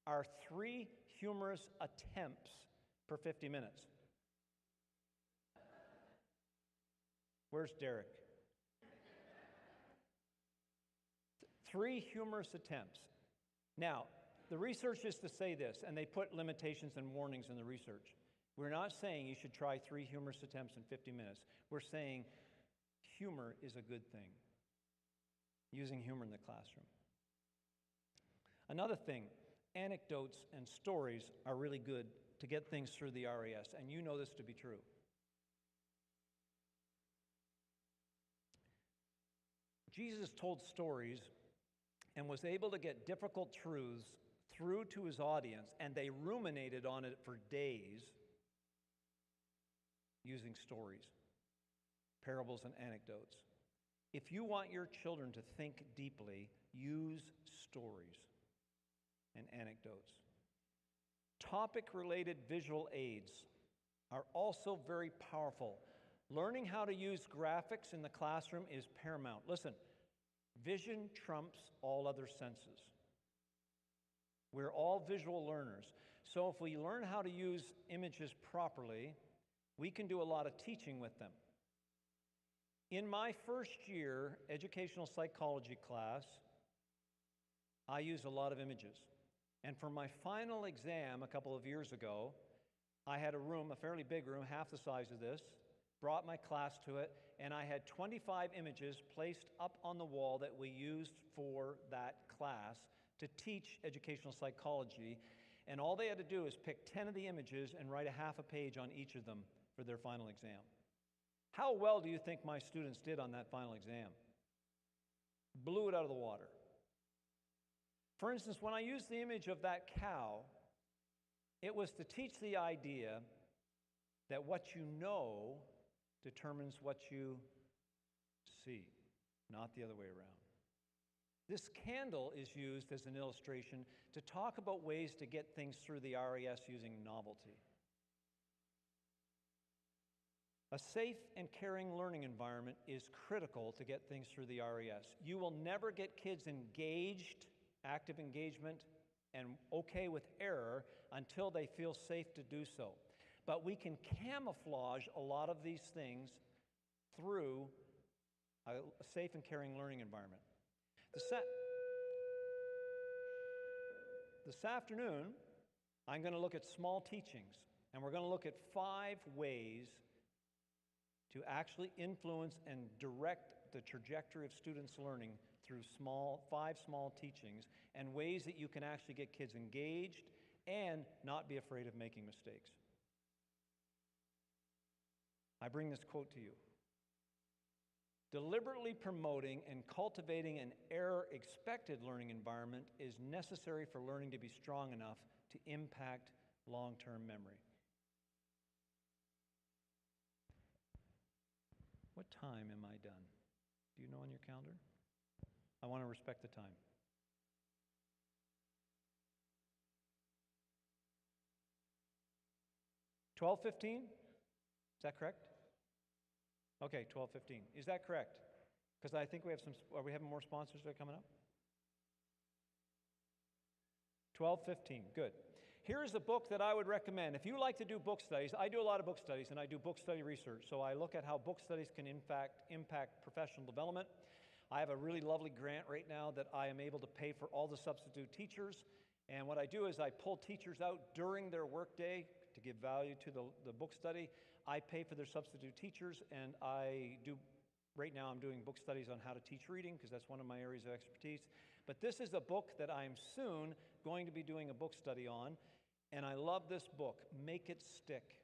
Speaker 15: are 3 humorous attempts per 50 minutes. Where's Derek? 3 humorous attempts. Now, the research is to say this, and they put limitations and warnings in the research. We're not saying you should try 3 humorous attempts in 50 minutes. We're saying humor is a good thing. Using humor in the classroom. Another thing, anecdotes and stories are really good to get things through the RAS, and you know this to be true. Jesus told stories and was able to get difficult truths through to his audience, and they ruminated on it for days using stories, parables, and anecdotes. If you want your children to think deeply, use stories and anecdotes. Topic-related visual aids are also very powerful. Learning how to use graphics in the classroom is paramount. Listen, vision trumps all other senses. We're all visual learners. So if we learn how to use images properly, we can do a lot of teaching with them. In my first year educational psychology class, I used a lot of images. And for my final exam a couple of years ago, I had a room, a fairly big room, half the size of this, brought my class to it, and I had 25 images placed up on the wall that we used for that class to teach educational psychology, and all they had to do is pick 10 of the images and write a half a page on each of them for their final exam. How well do you think my students did on that final exam? Blew it out of the water. For instance, when I used the image of that cow, it was to teach the idea that what you know determines what you see, not the other way around. This candle is used as an illustration to talk about ways to get things through the RAS using novelty. A safe and caring learning environment is critical to get things through the RAS. You will never get kids engaged, active engagement, and okay with error until they feel safe to do so. But we can camouflage a lot of these things through a safe and caring learning environment. This afternoon, I'm going to look at small teachings, and we're going to look at 5 ways to actually influence and direct the trajectory of students' learning through 5 small teachings, and ways that you can actually get kids engaged and not be afraid of making mistakes. I bring this quote to you. Deliberately promoting and cultivating an error-expected learning environment is necessary for learning to be strong enough to impact long-term memory. What time am I done? Do you know on your calendar? I want to respect the time. $12:15? Is that correct? Okay, 12:15. Is that correct? Because I think we have some, are we having more sponsors that are coming up? 12:15, good. Here's a book that I would recommend. If you like to do book studies, I do a lot of book studies, and I do book study research. So I look at how book studies can impact professional development. I have a really lovely grant right now that I am able to pay for all the substitute teachers. And what I do is I pull teachers out during their workday to give value to the book study. I pay for their substitute teachers, and right now I'm doing book studies on how to teach reading, because that's one of my areas of expertise. But this is a book that I'm soon going to be doing a book study on, and I love this book, Make It Stick.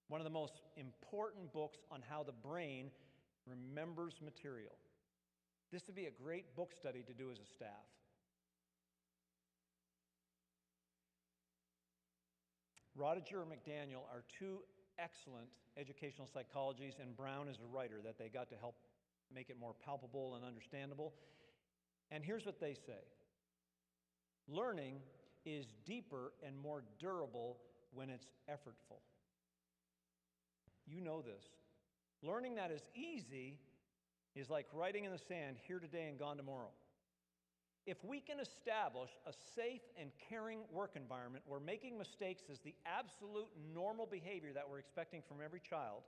Speaker 15: One of the most important books on how the brain remembers material. This would be a great book study to do as a staff. Rodiger and McDaniel are two excellent educational psychologies, and Brown is a writer that they got to help make it more palpable and understandable. And here's what they say. Learning is deeper and more durable when it's effortful. You know this. Learning that is easy is like writing in the sand, here today and gone tomorrow. If we can establish a safe and caring work environment where making mistakes is the absolute normal behavior that we're expecting from every child,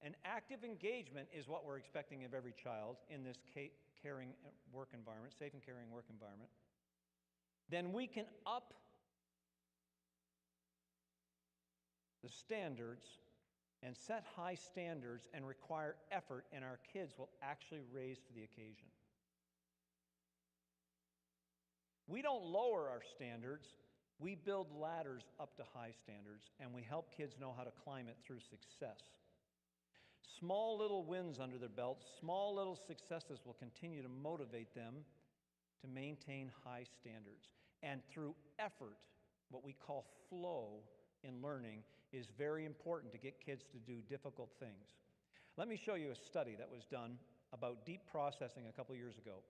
Speaker 15: and active engagement is what we're expecting of every child in this caring work environment, safe and caring work environment, then we can up the standards and set high standards and require effort, and our kids will actually raise to the occasion. We don't lower our standards, we build ladders up to high standards, and we help kids know how to climb it through success. Small little wins under their belts, small little successes will continue to motivate them to maintain high standards. And through effort, what we call flow in learning is very important to get kids to do difficult things. Let me show you a study that was done about deep processing a couple years ago.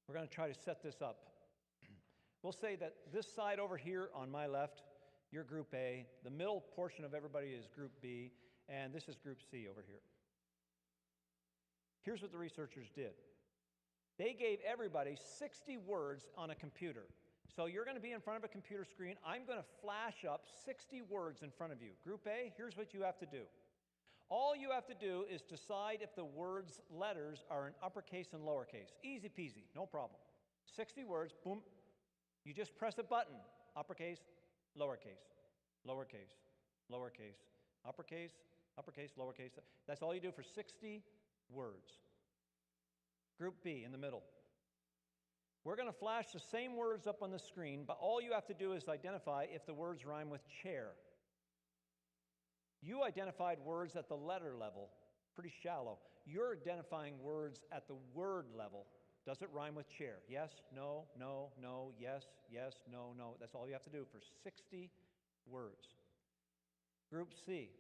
Speaker 15: We're going to try to set this up. We'll say that this side over here on my left, you're Group A, the middle portion of everybody is Group B, and this is Group C over here. Here's what the researchers did. They gave everybody 60 words on a computer. So you're going to be in front of a computer screen. I'm going to flash up 60 words in front of you. Group A, here's what you have to do. All you have to do is decide if the words' letters are in uppercase and lowercase. Easy peasy, no problem. 60 words, boom. You just press a button. Uppercase, lowercase, lowercase, lowercase, uppercase, uppercase, lowercase. That's all you do for 60 words. Group B in the middle. We're going to flash the same words up on the screen, but all you have to do is identify if the words rhyme with chair. You identified words at the letter level, pretty shallow. You're identifying words at the word level. Does it rhyme with chair? Yes, no, no, no, yes, yes, no, no. That's all you have to do for 60 words. Group C,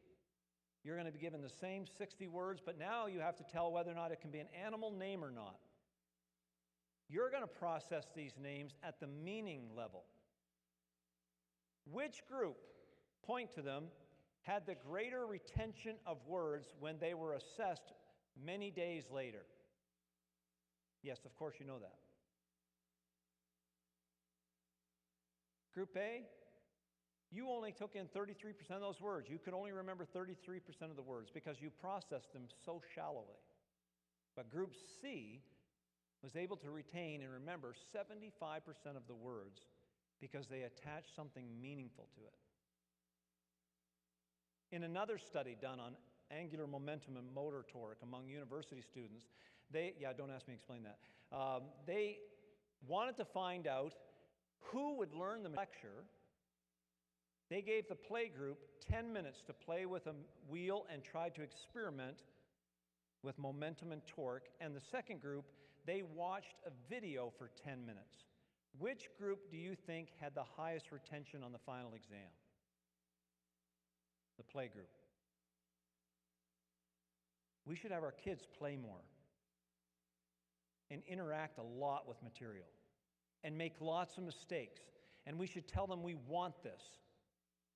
Speaker 15: you're going to be given the same 60 words, but now you have to tell whether or not it can be an animal name or not. You're going to process these names at the meaning level. Which group, point to them, had the greater retention of words when they were assessed many days later? Yes, of course you know that. Group A, you only took in 33% of those words. You could only remember 33% of the words because you processed them so shallowly. But Group C was able to retain and remember 75% of the words because they attached something meaningful to it. In another study done on angular momentum and motor torque among university students, don't ask me to explain that. They wanted to find out who would learn the lecture. They gave the play group 10 minutes to play with a wheel and tried to experiment with momentum and torque. And the second group, they watched a video for 10 minutes. Which group do you think had the highest retention on the final exam? The play group. We should have our kids play more and interact a lot with material and make lots of mistakes. And we should tell them we want this.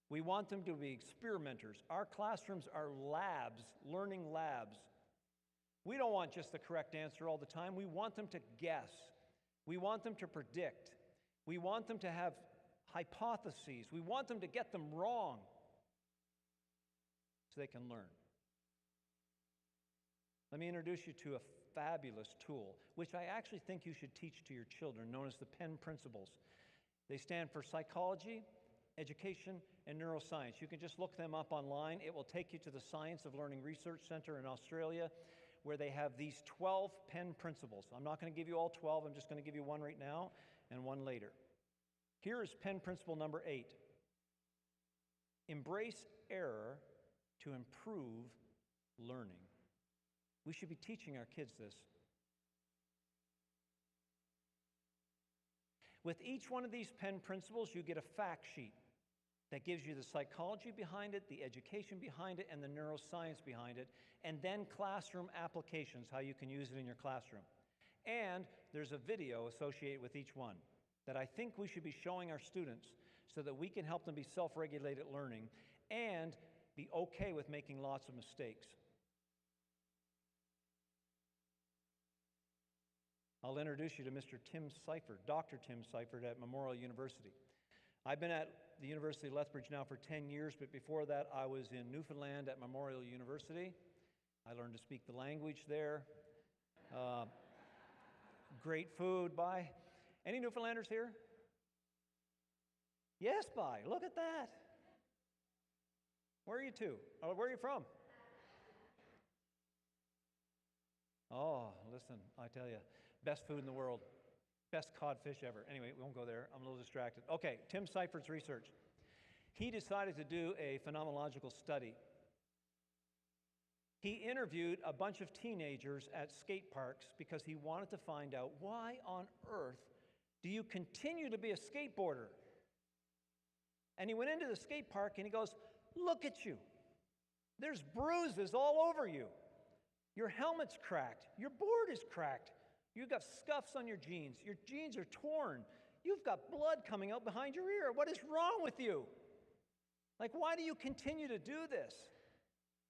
Speaker 15: We want them to be experimenters. Our classrooms are labs, learning labs. We don't want just the correct answer all the time. We want them to guess. We want them to predict. We want them to have hypotheses. We want them to get them wrong so they can learn. Let me introduce you to a fabulous tool, which I actually think you should teach to your children, known as the Penn Principles. They stand for psychology, education, and neuroscience. You can just look them up online. It will take you to the Science of Learning Research Center in Australia, where they have these 12 Penn Principles. I'm not going to give you all 12. I'm just going to give you one right now and one later. Here is Penn Principle number 8. Embrace error to improve learning. We should be teaching our kids this. With each one of these Penn Principles, you get a fact sheet that gives you the psychology behind it, the education behind it, and the neuroscience behind it, and then classroom applications, how you can use it in your classroom. And there's a video associated with each one that I think we should be showing our students so that we can help them be self-regulated learning and be okay with making lots of mistakes. I'll introduce you to Mr. Tim Seifert, Dr. Tim Seifert at Memorial University. I've been at the University of Lethbridge now for 10 years, but before that I was in Newfoundland at Memorial University. I learned to speak the language there. Great food. Bye. Any Newfoundlanders here? Yes, bye. Look at that. Where are you to? Oh, where are you from? Oh, listen, I tell you, best food in the world. Best codfish ever. Anyway, we won't go there. I'm a little distracted. Okay, Tim Seifert's research. He decided to do a phenomenological study. He interviewed a bunch of teenagers at skate parks because he wanted to find out, why on earth do you continue to be a skateboarder? And he went into the skate park and he goes, look at you. There's bruises all over you. Your helmet's cracked. Your board is cracked. You've got scuffs on your jeans. Your jeans are torn. You've got blood coming out behind your ear. What is wrong with you? Like, why do you continue to do this?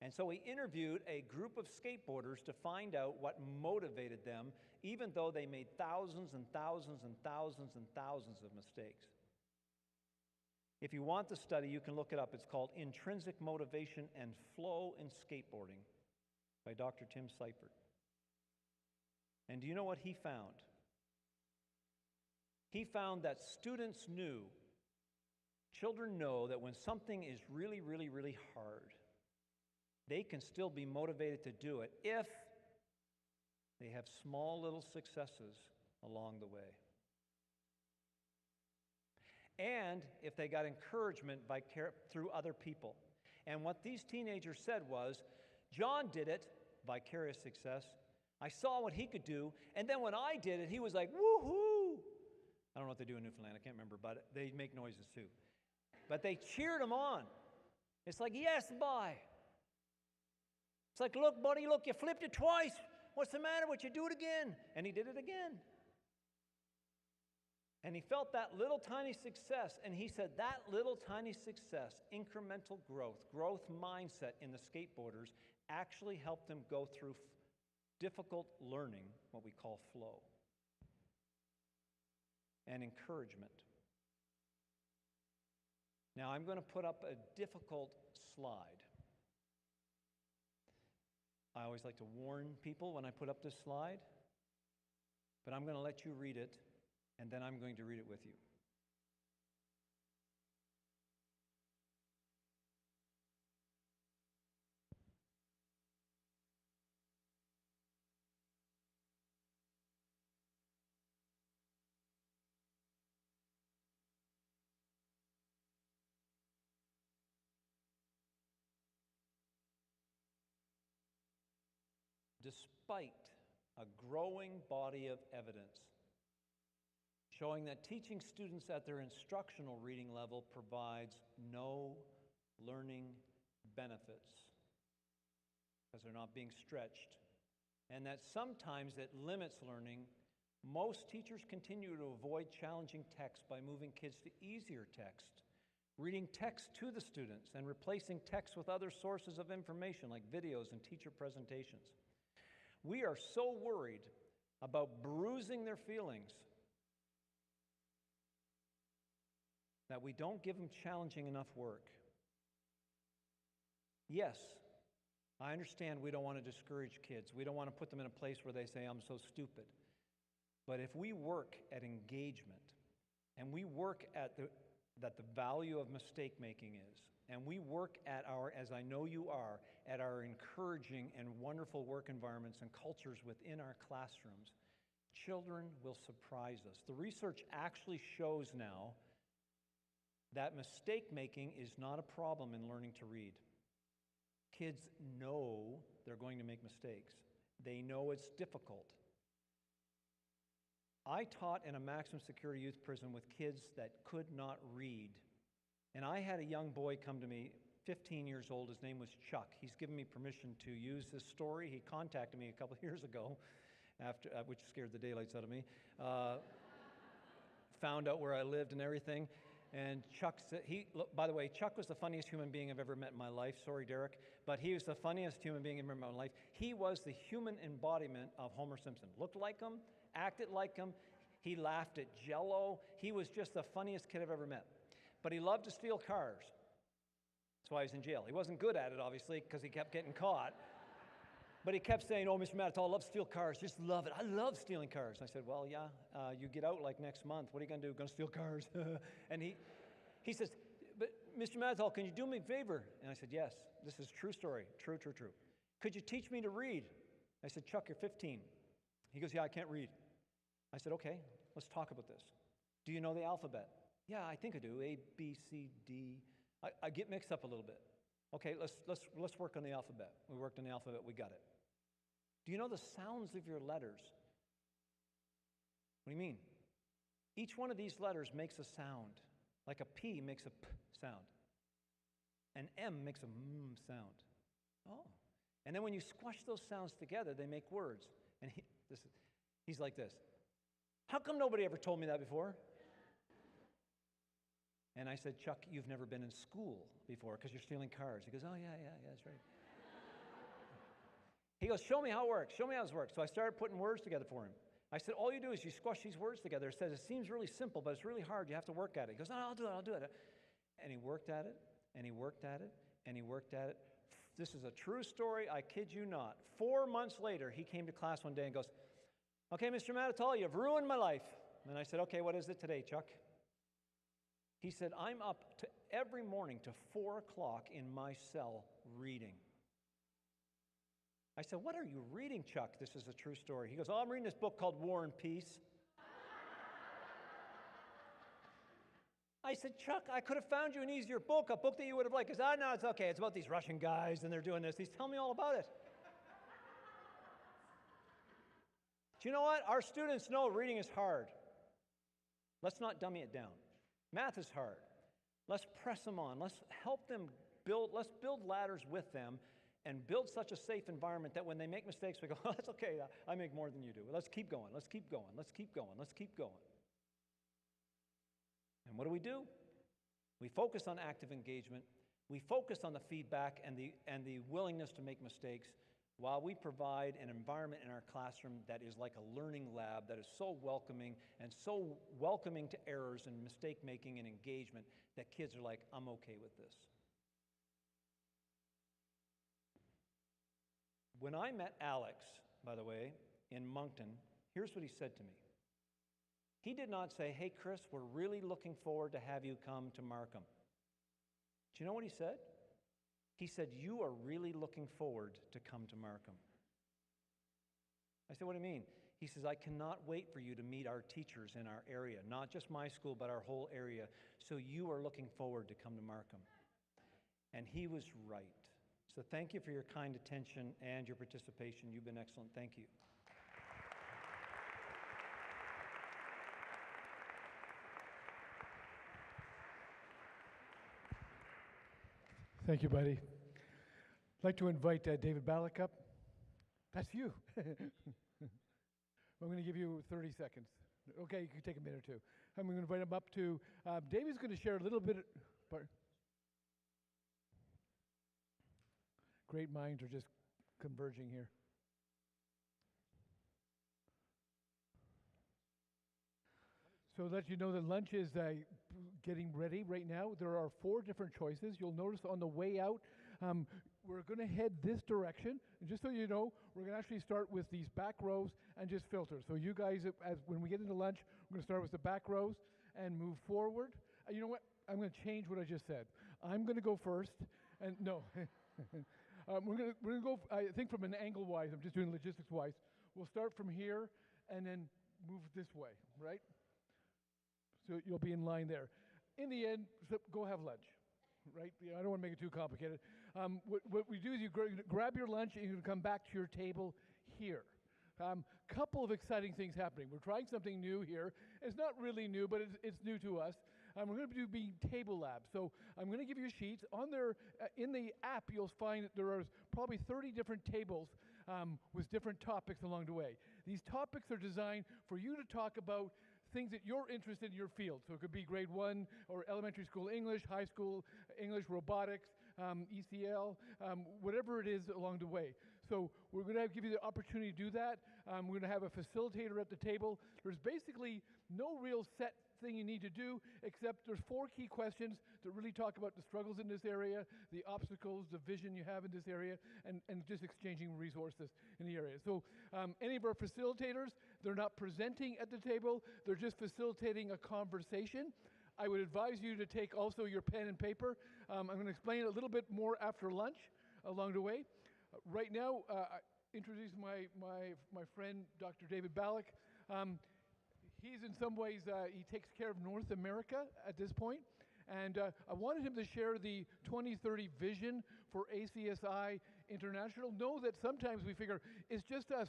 Speaker 15: And so he interviewed a group of skateboarders to find out what motivated them, even though they made thousands and thousands and thousands and thousands of mistakes. If you want the study, you can look it up. It's called Intrinsic Motivation and Flow in Skateboarding by Dr. Tim Seifert. And do you know what he found? He found that students knew, children know that when something is really, really, really hard, they can still be motivated to do it if they have small little successes along the way. And if they got encouragement through other people. And what these teenagers said was, John did it, vicarious success. I saw what he could do, and then when I did it, he was like, woohoo! I don't know what they do in Newfoundland, I can't remember, but they make noises too. But they cheered him on. It's like, yes, bye. It's like, look, buddy, look, you flipped it twice. What's the matter with you? Do it again. And he did it again. And he felt that little tiny success, and he said that little tiny success, incremental growth mindset in the skateboarders actually helped them go through difficult learning, what we call flow, and encouragement. Now I'm going to put up a difficult slide. I always like to warn people when I put up this slide, but I'm going to let you read it, and then I'm going to read it with you. despite a growing body of evidence showing that teaching students at their instructional reading level provides no learning benefits because they're not being stretched, and that sometimes it limits learning, most teachers continue to avoid challenging text by moving kids to easier text, reading text to the students, and replacing text with other sources of information like videos and teacher presentations. We are so worried about bruising their feelings that we don't give them challenging enough work. Yes, I understand we don't want to discourage kids. We don't want to put them in a place where they say, I'm so stupid. But if we work at engagement, and we work at the value of mistake making is, and we work at our, as I know you are, at our encouraging and wonderful work environments and cultures within our classrooms, children will surprise us. The research actually shows now that mistake making is not a problem in learning to read. Kids know they're going to make mistakes. They know it's difficult. I taught in a maximum security youth prison with kids that could not read. And I had a young boy come to me, 15 years old. His name was Chuck. He's given me permission to use this story. He contacted me a couple of years ago, after, which scared the daylights out of me. Found out where I lived and everything. And Chuck said, by the way, Chuck was the funniest human being I've ever met in my life. Sorry, Derek. But he was the funniest human being I've ever met in my life. He was the human embodiment of Homer Simpson. Looked like him, acted like him. He laughed at Jell-O. He was just the funniest kid I've ever met. But he loved to steal cars. That's why he was in jail. He wasn't good at it, obviously, because he kept getting caught. But he kept saying, oh, Mr. Mattel, I love to steal cars. Just love it. I love stealing cars. And I said, well, yeah, you get out like next month. What are you going to do? Going to steal cars? And he says, but Mr. Mattel, can you do me a favor? And I said, yes, this is a true story. True, true, true. Could you teach me to read? I said, Chuck, you're 15. He goes, yeah, I can't read. I said, okay, let's talk about this. Do you know the alphabet? Yeah, I think I do. A, B, C, D. I get mixed up a little bit. Okay, let's work on the alphabet. We worked on the alphabet. We got it. Do you know the sounds of your letters? What do you mean? Each one of these letters makes a sound. Like a P makes a P sound. An M makes a M sound. Oh. And then when you squash those sounds together, they make words. And he's like this. How come nobody ever told me that before? And I said, Chuck, you've never been in school before because you're stealing cars. He goes, oh, yeah, that's right. He goes, show me how it works. Show me how this works. So I started putting words together for him. I said, all you do is you squash these words together. It says, it seems really simple, but it's really hard. You have to work at it. He goes, no, I'll do it. And he worked at it, and he worked at it, and he worked at it. This is a true story. I kid you not. 4 months later, he came to class one day and goes, okay, Mr. Mattel, you've ruined my life. And I said, okay, what is it today, Chuck? He said, I'm up to every morning to 4 o'clock in my cell reading. I said, what are you reading, Chuck? This is a true story. He goes, oh, I'm reading this book called War and Peace. I said, Chuck, I could have found you an easier book, a book that you would have liked. He goes, oh, no, it's okay. It's about these Russian guys, and they're doing this. He's telling me all about it. Do you know what? Our students know reading is hard. Let's not dummy it down. Math is hard. Let's press them on. Let's help them build. Let's build ladders with them and build such a safe environment that when they make mistakes, we go, oh, that's okay. I make more than you do. Let's keep going. Let's keep going. Let's keep going. Let's keep going. And what do? We focus on active engagement. We focus on the feedback and the willingness to make mistakes while we provide an environment in our classroom that is like a learning lab that is so welcoming to errors and mistake making and engagement that kids are like, I'm okay with this. When I met Alex, by the way, in Moncton, here's what he said to me. He did not say, hey, Chris, we're really looking forward to have you come to Markham. Do you know what he said? He said, you are really looking forward to come to Markham. I said, what do you mean? He says, I cannot wait for you to meet our teachers in our area, not just my school, but our whole area. So you are looking forward to come to Markham. And he was right. So thank you for your kind attention and your participation. You've been excellent. Thank you.
Speaker 16: Thank you, buddy. I'd like to invite David Ballack up. That's you. I'm going to give you 30 seconds. Okay, you can take a minute or two. I'm going to invite him up to, David's going to share a little bit. Great minds are just converging here. So let you know that lunch is getting ready right now. There are 4 different choices. You'll notice on the way out, we're going to head this direction. And just so you know, we're going to actually start with these back rows and just filter. So you guys, when we get into lunch, we're going to start with the back rows and move forward. You know what? I'm going to change what I just said. I'm going to go first. And no. We're going to go, I think from an angle-wise, I'm just doing logistics-wise. We'll start from here and then move this way, right? So you'll be in line there. In the end, so go have lunch, right? I don't want to make it too complicated. What we do is you grab your lunch and you can come back to your table here. Couple of exciting things happening. We're trying something new here. It's not really new, but it's new to us. We're going to be table labs. So I'm going to give you sheets. On there, in the app, you'll find that there are probably 30 different tables with different topics along the way. These topics are designed for you to talk about things that you're interested in your field. So it could be grade 1 or elementary school English, high school English, robotics, ECL, whatever it is along the way. So we're going to give you the opportunity to do that. We're going to have a facilitator at the table. There's basically no real set thing you need to do, except there's 4 key questions that really talk about the struggles in this area, the obstacles, the vision you have in this area, and just exchanging resources in the area. So any of our facilitators, they're not presenting at the table, they're just facilitating a conversation. I would advise you to take also your pen and paper. I'm going to explain a little bit more after lunch along the way. Right now, introduce my friend, Dr. David Ballack. He's in some ways, he takes care of North America at this point. And I wanted him to share the 2030 vision for ACSI International. Know that sometimes we figure, it's just us.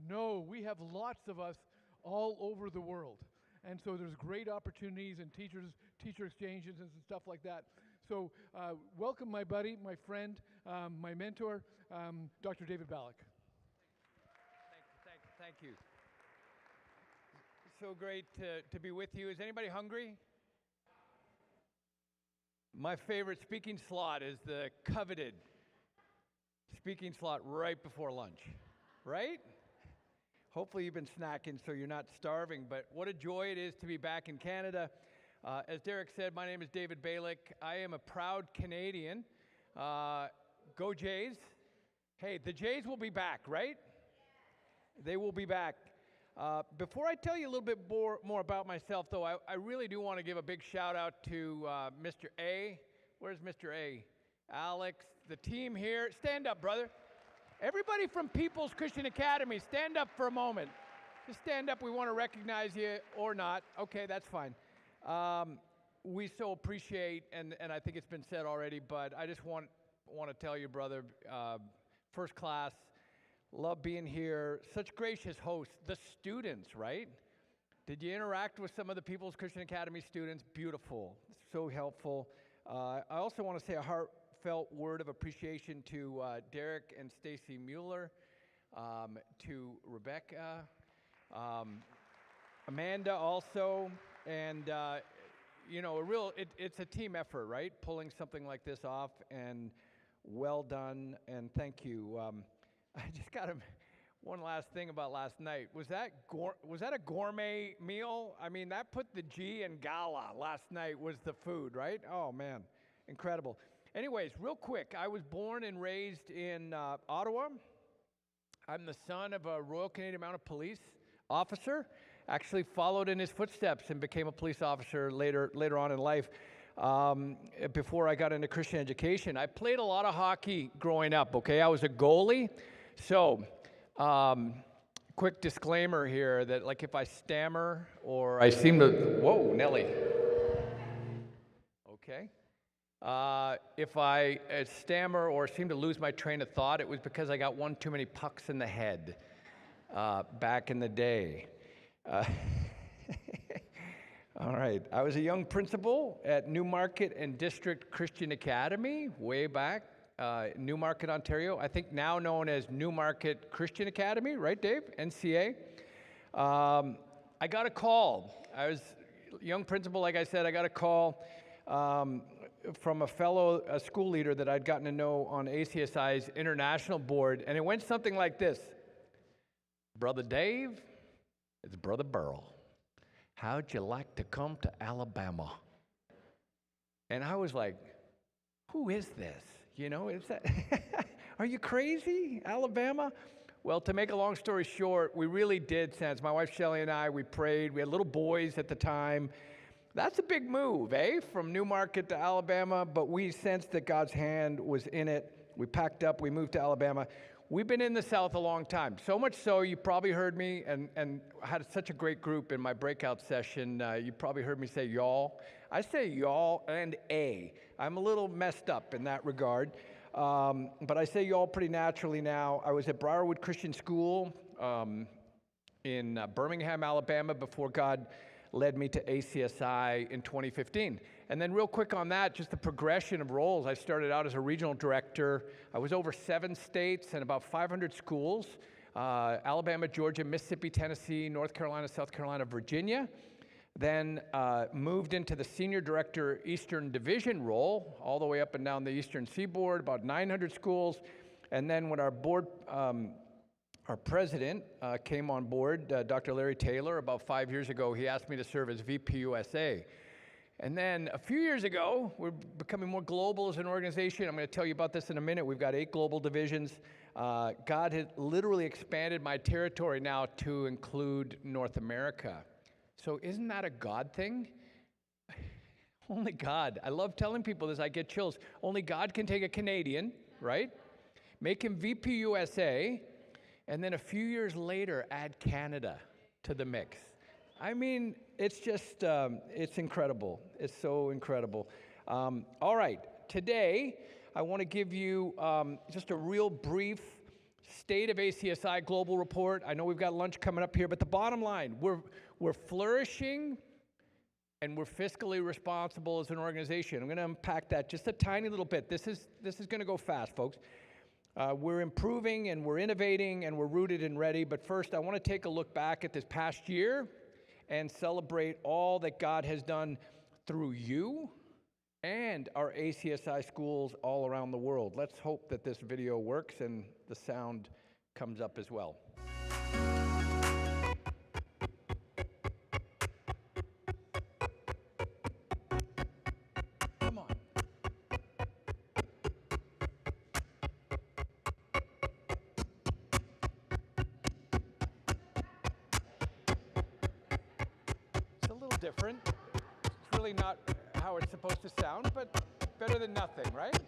Speaker 16: No, we have lots of us all over the world. And so there's great opportunities and teacher exchanges and stuff like that. So welcome my buddy, my friend, my mentor, Dr. David Ballack.
Speaker 17: Thank you. So great to be with you. Is anybody hungry? My favorite speaking slot is the coveted speaking slot right before lunch, right? Hopefully you've been snacking so you're not starving, but what a joy it is to be back in Canada. As Derek said, my name is David Ballack. I am a proud Canadian. Go Jays. Hey, the Jays will be back, right? They will be back. Before I tell you a little bit more about myself, though, I really do want to give a big shout out to Mr. A. Where's Mr. A? Alex, the team here. Stand up, brother. Everybody from People's Christian Academy, stand up for a moment. Just stand up. We want to recognize you or not. Okay, that's fine. We so appreciate, and I think it's been said already, but I just want to tell you, brother, first class. Love being here. Such gracious hosts. The students, right? Did you interact with some of the People's Christian Academy students? Beautiful. So helpful. I also want to say a heartfelt word of appreciation to Derek and Stacy Mueller, to Rebecca, Amanda also, and you know, it's a team effort, right? Pulling something like this off, and well done, and thank you. I just got one last thing about last night. Was that a gourmet meal? I mean, that put the G in gala. Last night was the food, right? Oh man, incredible. Anyways, real quick, I was born and raised in Ottawa. I'm the son of a Royal Canadian Mounted Police officer. Actually followed in his footsteps and became a police officer later on in life. Before I got into Christian education, I played a lot of hockey growing up. Okay, I was a goalie. So, quick disclaimer here that like if I stammer or I seem to, whoa, Nelly. Okay. If I stammer or seem to lose my train of thought, it was because I got one too many pucks in the head back in the day. All right, I was a young principal at Newmarket and District Christian Academy way back, Newmarket, Ontario. I think now known as Newmarket Christian Academy, right, Dave? NCA. I got a call. I was a young principal, like I said. I got a call from a fellow school leader that I'd gotten to know on ACSI's international board, and it went something like this. Brother Dave, it's Brother Burl. How'd you like to come to Alabama? And I was like, who is this? You know, is that, are you crazy, Alabama? Well, to make a long story short, we really did sense, my wife Shelley and I, we prayed. We had little boys at the time. That's a big move, eh? From Newmarket to Alabama, but we sensed that God's hand was in it. We packed up, we moved to Alabama. We've been in the South a long time, so much so you probably heard me, and had such a great group in my breakout session. You probably heard me say y'all. I say y'all and a. I'm a little messed up in that regard, but I say y'all pretty naturally now. I was at Briarwood Christian School in Birmingham, Alabama, before God led me to ACSI in 2015. And then real quick on that, just the progression of roles. I started out as a regional director. I was over 7 states and about 500 schools, Alabama, Georgia, Mississippi, Tennessee, North Carolina, South Carolina, Virginia. Then moved into the senior director Eastern Division role, all the way up and down the Eastern Seaboard, about 900 schools. And then when our board, our president came on board, Dr. Larry Taylor, about 5 years ago, he asked me to serve as VP USA. And then a few years ago, we're becoming more global as an organization. I'm going to tell you about this in a minute. We've got 8 global divisions. God has literally expanded my territory now to include North America. So isn't that a God thing? Only God. I love telling people this. I get chills. Only God can take a Canadian, right? Make him VP USA, and then a few years later, add Canada to the mix. I mean, it's just, it's incredible. It's so incredible. All right, today, I want to give you just a real brief State of ACSI Global Report. I know we've got lunch coming up here, but the bottom line, we're flourishing and we're fiscally responsible as an organization. I'm going to unpack that just a tiny little bit. This is going to go fast, folks. We're improving and we're innovating and we're rooted and ready. But first, I want to take a look back at this past year and celebrate all that God has done through you and our ACSI schools all around the world. Let's hope that this video works and the sound comes up as well. Come on. It's a little different. It's really not how it's supposed to sound, but better than nothing, right?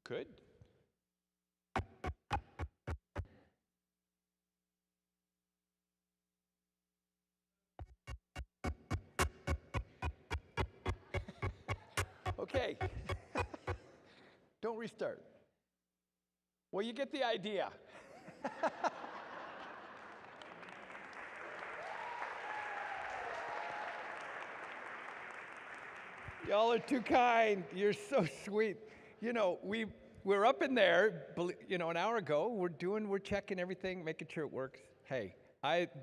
Speaker 17: Good. Okay. Don't restart. Well, you get the idea. Y'all are too kind. You're so sweet. You know, we're up in there, you know, an hour ago. We're checking everything, making sure it works. Hey,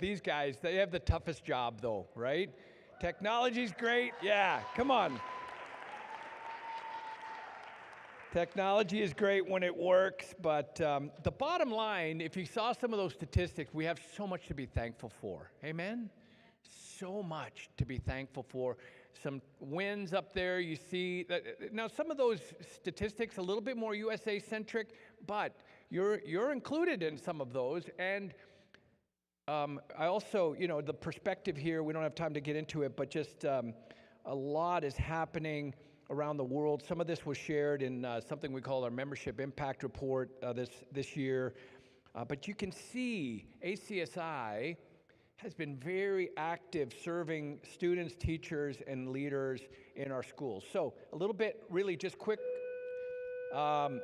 Speaker 17: these guys, they have the toughest job though, right? Technology's great. Yeah, come on. Technology is great when it works, but the bottom line, if you saw some of those statistics, we have so much to be thankful for. Amen? So much to be thankful for. Some wins up there. You see that now some of those statistics a little bit more USA centric, but you're included in some of those. And I also, you know, the perspective here, we don't have time to get into it, but just a lot is happening around the world. Some of this was shared in something we call our Membership Impact Report this year. But you can see ACSI has been very active serving students, teachers, and leaders in our schools. So a little bit, really just quick, on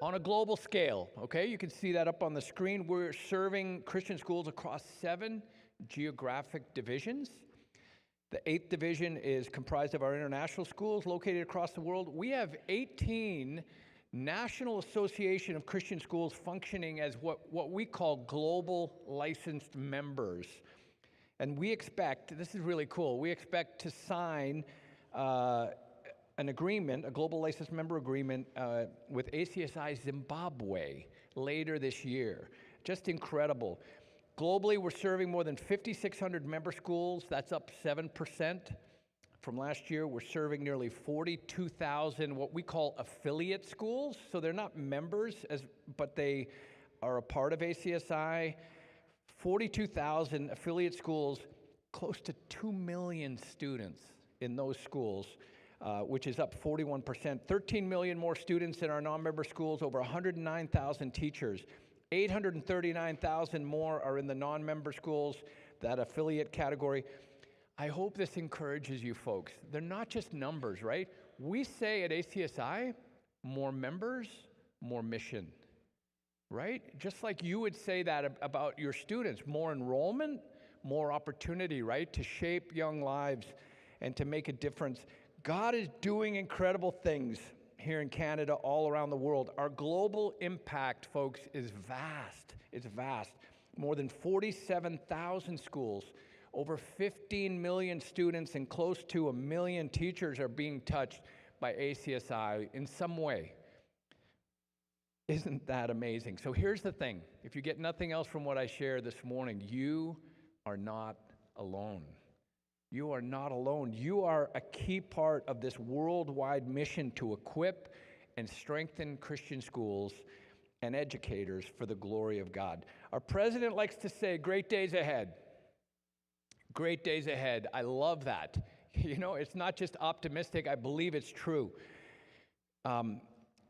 Speaker 17: a global scale, okay? You can see that up on the screen. We're serving Christian schools across 7 geographic divisions. The 8th division is comprised of our international schools located across the world. We have 18 National Association of Christian Schools functioning as what we call global licensed members. And we expect, this is really cool, we expect to sign an agreement, a global licensed member agreement with ACSI Zimbabwe later this year. Just incredible. Globally, we're serving more than 5,600 member schools. That's up 7%. From last year, we're serving nearly 42,000 what we call affiliate schools. So they're not members, but they are a part of ACSI. 42,000 affiliate schools, close to 2 million students in those schools, which is up 41%. 13 million more students in our non-member schools, over 109,000 teachers. 839,000 more are in the non-member schools, that affiliate category. I hope this encourages you folks. They're not just numbers, right? We say at ACSI, more members, more mission, right? Just like you would say that about your students, more enrollment, more opportunity, right? To shape young lives and to make a difference. God is doing incredible things here in Canada, all around the world. Our global impact, folks, is vast. It's vast. More than 47,000 schools. Over 15 million students and close to 1 million teachers are being touched by ACSI in some way. Isn't that amazing? So here's the thing. If you get nothing else from what I shared this morning, you are not alone. You are not alone. You are a key part of this worldwide mission to equip and strengthen Christian schools and educators for the glory of God. Our president likes to say, great days ahead. Great days ahead. I love that. You know, it's not just optimistic. I believe it's true.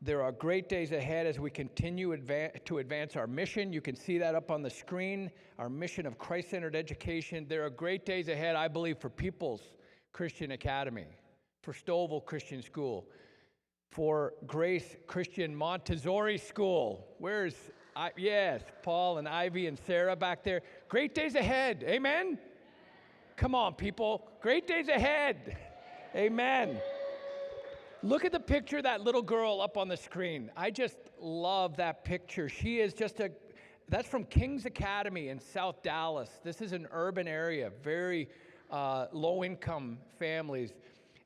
Speaker 17: There are great days ahead as we continue to advance our mission. You can see that up on the screen, our mission of Christ-centered education. There are great days ahead, I believe, for People's Christian Academy, for Stouffville Christian School, for Grace Christian Montessori School. Yes, Paul and Ivy and Sarah back there. Great days ahead. Amen? Come on, people. Great days ahead. Amen. Look at the picture of that little girl up on the screen. I just love that picture. She is that's from King's Academy in South Dallas. This is an urban area, very low-income families.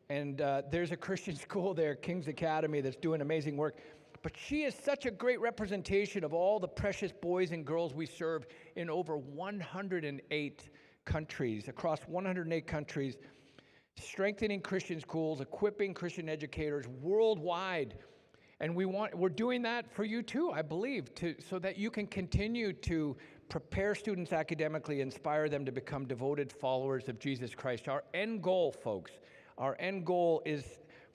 Speaker 17: And there's a Christian school there, King's Academy, that's doing amazing work. But she is such a great representation of all the precious boys and girls we serve in over 108 countries, across 108 countries, strengthening Christian schools, equipping Christian educators worldwide. And we're doing that for you too, I believe, so that you can continue to prepare students academically, inspire them to become devoted followers of Jesus Christ. Our end goal, folks, our end goal is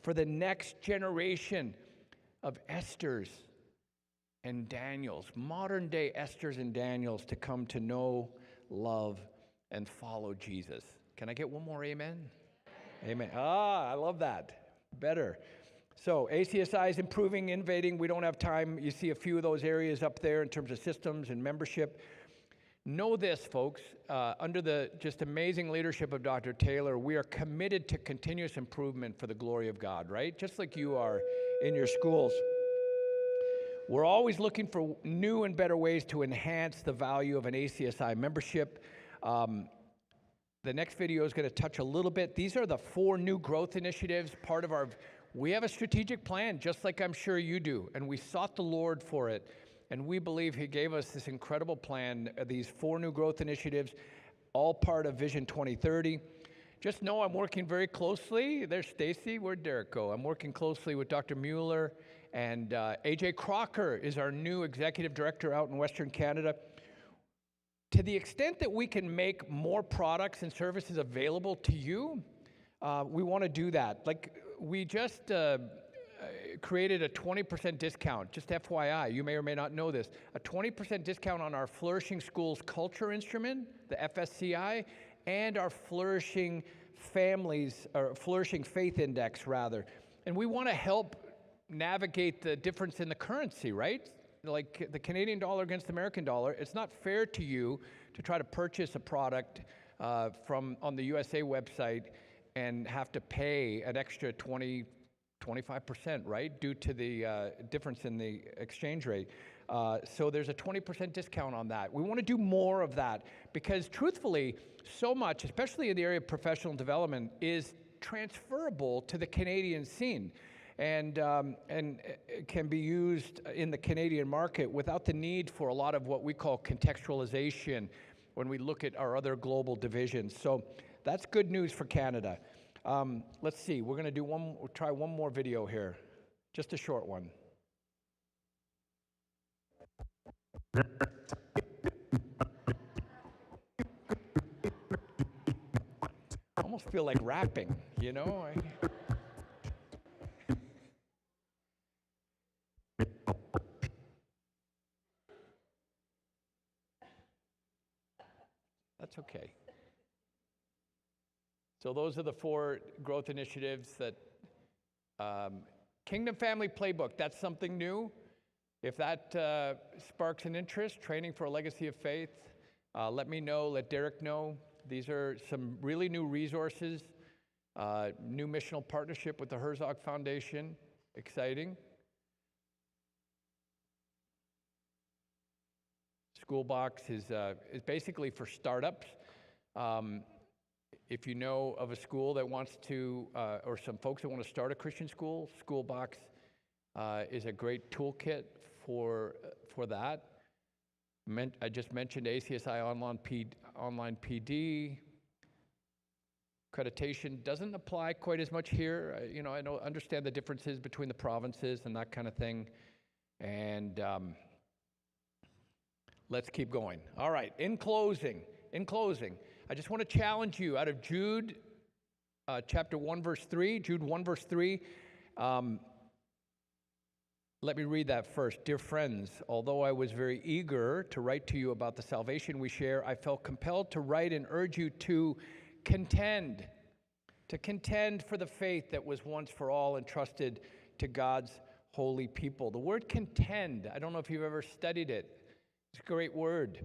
Speaker 17: for the next generation of Esthers and Daniels, modern day Esthers and Daniels, to come to know, love, and follow Jesus. Can I get one more amen? Amen. I love that. Better. So ACSI is improving, innovating. We don't have time. You see a few of those areas up there in terms of systems and membership. Know this, folks, under the just amazing leadership of Dr. Taylor, we are committed to continuous improvement for the glory of God, right? Just like you are in your schools. We're always looking for new and better ways to enhance the value of an ACSI membership. The next video is going to touch a little bit. These are the 4 new growth initiatives, part of we have a strategic plan, just like I'm sure you do, and we sought the Lord for it, and we believe He gave us this incredible plan, these 4 new growth initiatives. all part of Vision 2030. Just know I'm working very closely. There's Stacy, where'd Derek go? I'm working closely with Dr. Mueller, and AJ Crocker is our new executive director out in Western Canada. To the extent that we can make more products and services available to you, we want to do that. Like, we just created a 20% discount, just FYI, you may or may not know this, a 20% discount on our Flourishing Schools Culture Instrument, the FSCI, and our Flourishing Families, or Flourishing Faith Index, rather. And we want to help navigate the difference in the currency, right? Like the Canadian dollar against the American dollar, it's not fair to you to try to purchase a product on the USA website and have to pay an extra 25%, right, due to the difference in the exchange rate. So there's a 20% discount on that. We want to do more of that because truthfully, so much, especially in the area of professional development, is transferable to the Canadian scene and it can be used in the Canadian market without the need for a lot of what we call contextualization when we look at our other global divisions. So that's good news for Canada. Let's see, we're going to try one more video here, just a short one. I almost feel like rapping, you know? That's okay. So those are the 4 growth initiatives that Kingdom Family Playbook, that's something new. If that sparks an interest, training for a legacy of faith, let me know, let Derek know. These are some really new resources, new missional partnership with the Herzog Foundation, exciting. Schoolbox is basically for startups. If you know of a school that wants to, or some folks that want to start a Christian school, Schoolbox is a great toolkit for that. I just mentioned ACSI Online PD. Accreditation doesn't apply quite as much here. You know, I understand the differences between the provinces and that kind of thing. And let's keep going. All right, in closing, I just want to challenge you out of Jude chapter 1, verse 3, Jude 1, verse 3. Let me read that first. Dear friends, although I was very eager to write to you about the salvation we share, I felt compelled to write and urge you to contend for the faith that was once for all entrusted to God's holy people. The word contend, I don't know if you've ever studied it. It's a great word.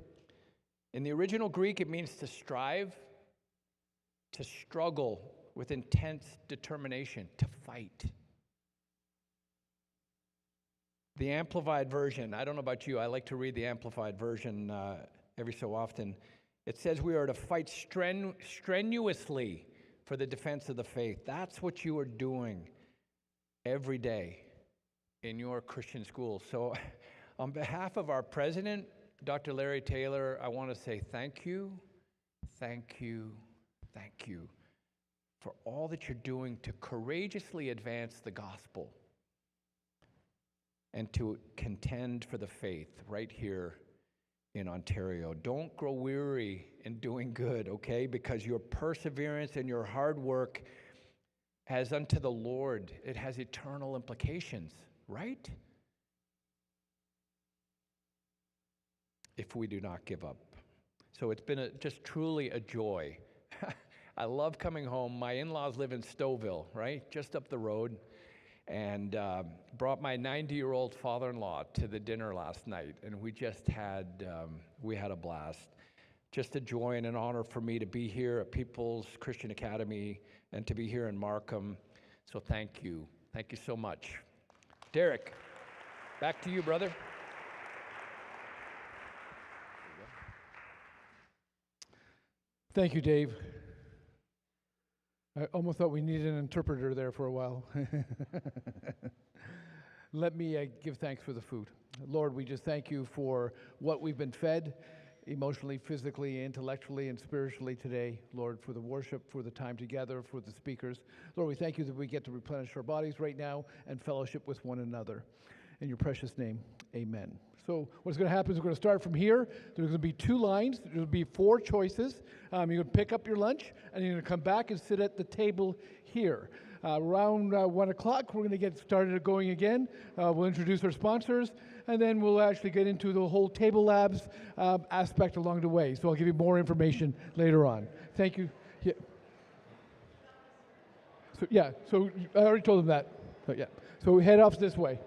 Speaker 17: In the original Greek, it means to strive, to struggle with intense determination, to fight. The Amplified Version, I don't know about you, I like to read the Amplified Version every so often. It says we are to fight strenuously for the defense of the faith. That's what you are doing every day in your Christian school. So on behalf of our president, Dr. Larry Taylor, I want to say thank you for all that you're doing to courageously advance the gospel and to contend for the faith right here in Ontario. Don't grow weary in doing good, okay? Because your perseverance and your hard work as unto the Lord, it has eternal implications, right? If we do not give up. So it's been just truly a joy. I love coming home. My in-laws live in Stouffville, right? Just up the road. And brought my 90-year-old father-in-law to the dinner last night, and we just had a blast. Just a joy and an honor for me to be here at People's Christian Academy and to be here in Markham. So thank you so much. Derek, back to you, brother.
Speaker 16: Thank you, Dave. I almost thought we needed an interpreter there for a while. Let me give thanks for the food. Lord, we just thank you for what we've been fed. emotionally, physically, intellectually, and spiritually today, Lord, for the worship, for the time together, for the speakers. Lord, we thank you that we get to replenish our bodies right now and fellowship with one another. In your precious name, amen. So what's going to happen is we're going to start from here. There's going to be 2 lines. There's going to be 4 choices. You're going to pick up your lunch, and you're going to come back and sit at the table here. Around 1 o'clock, we're going to get started going again. We'll introduce our sponsors, and then we'll actually get into the whole table labs aspect along the way. So I'll give you more information later on. Thank you. So I already told them that. So head off this way.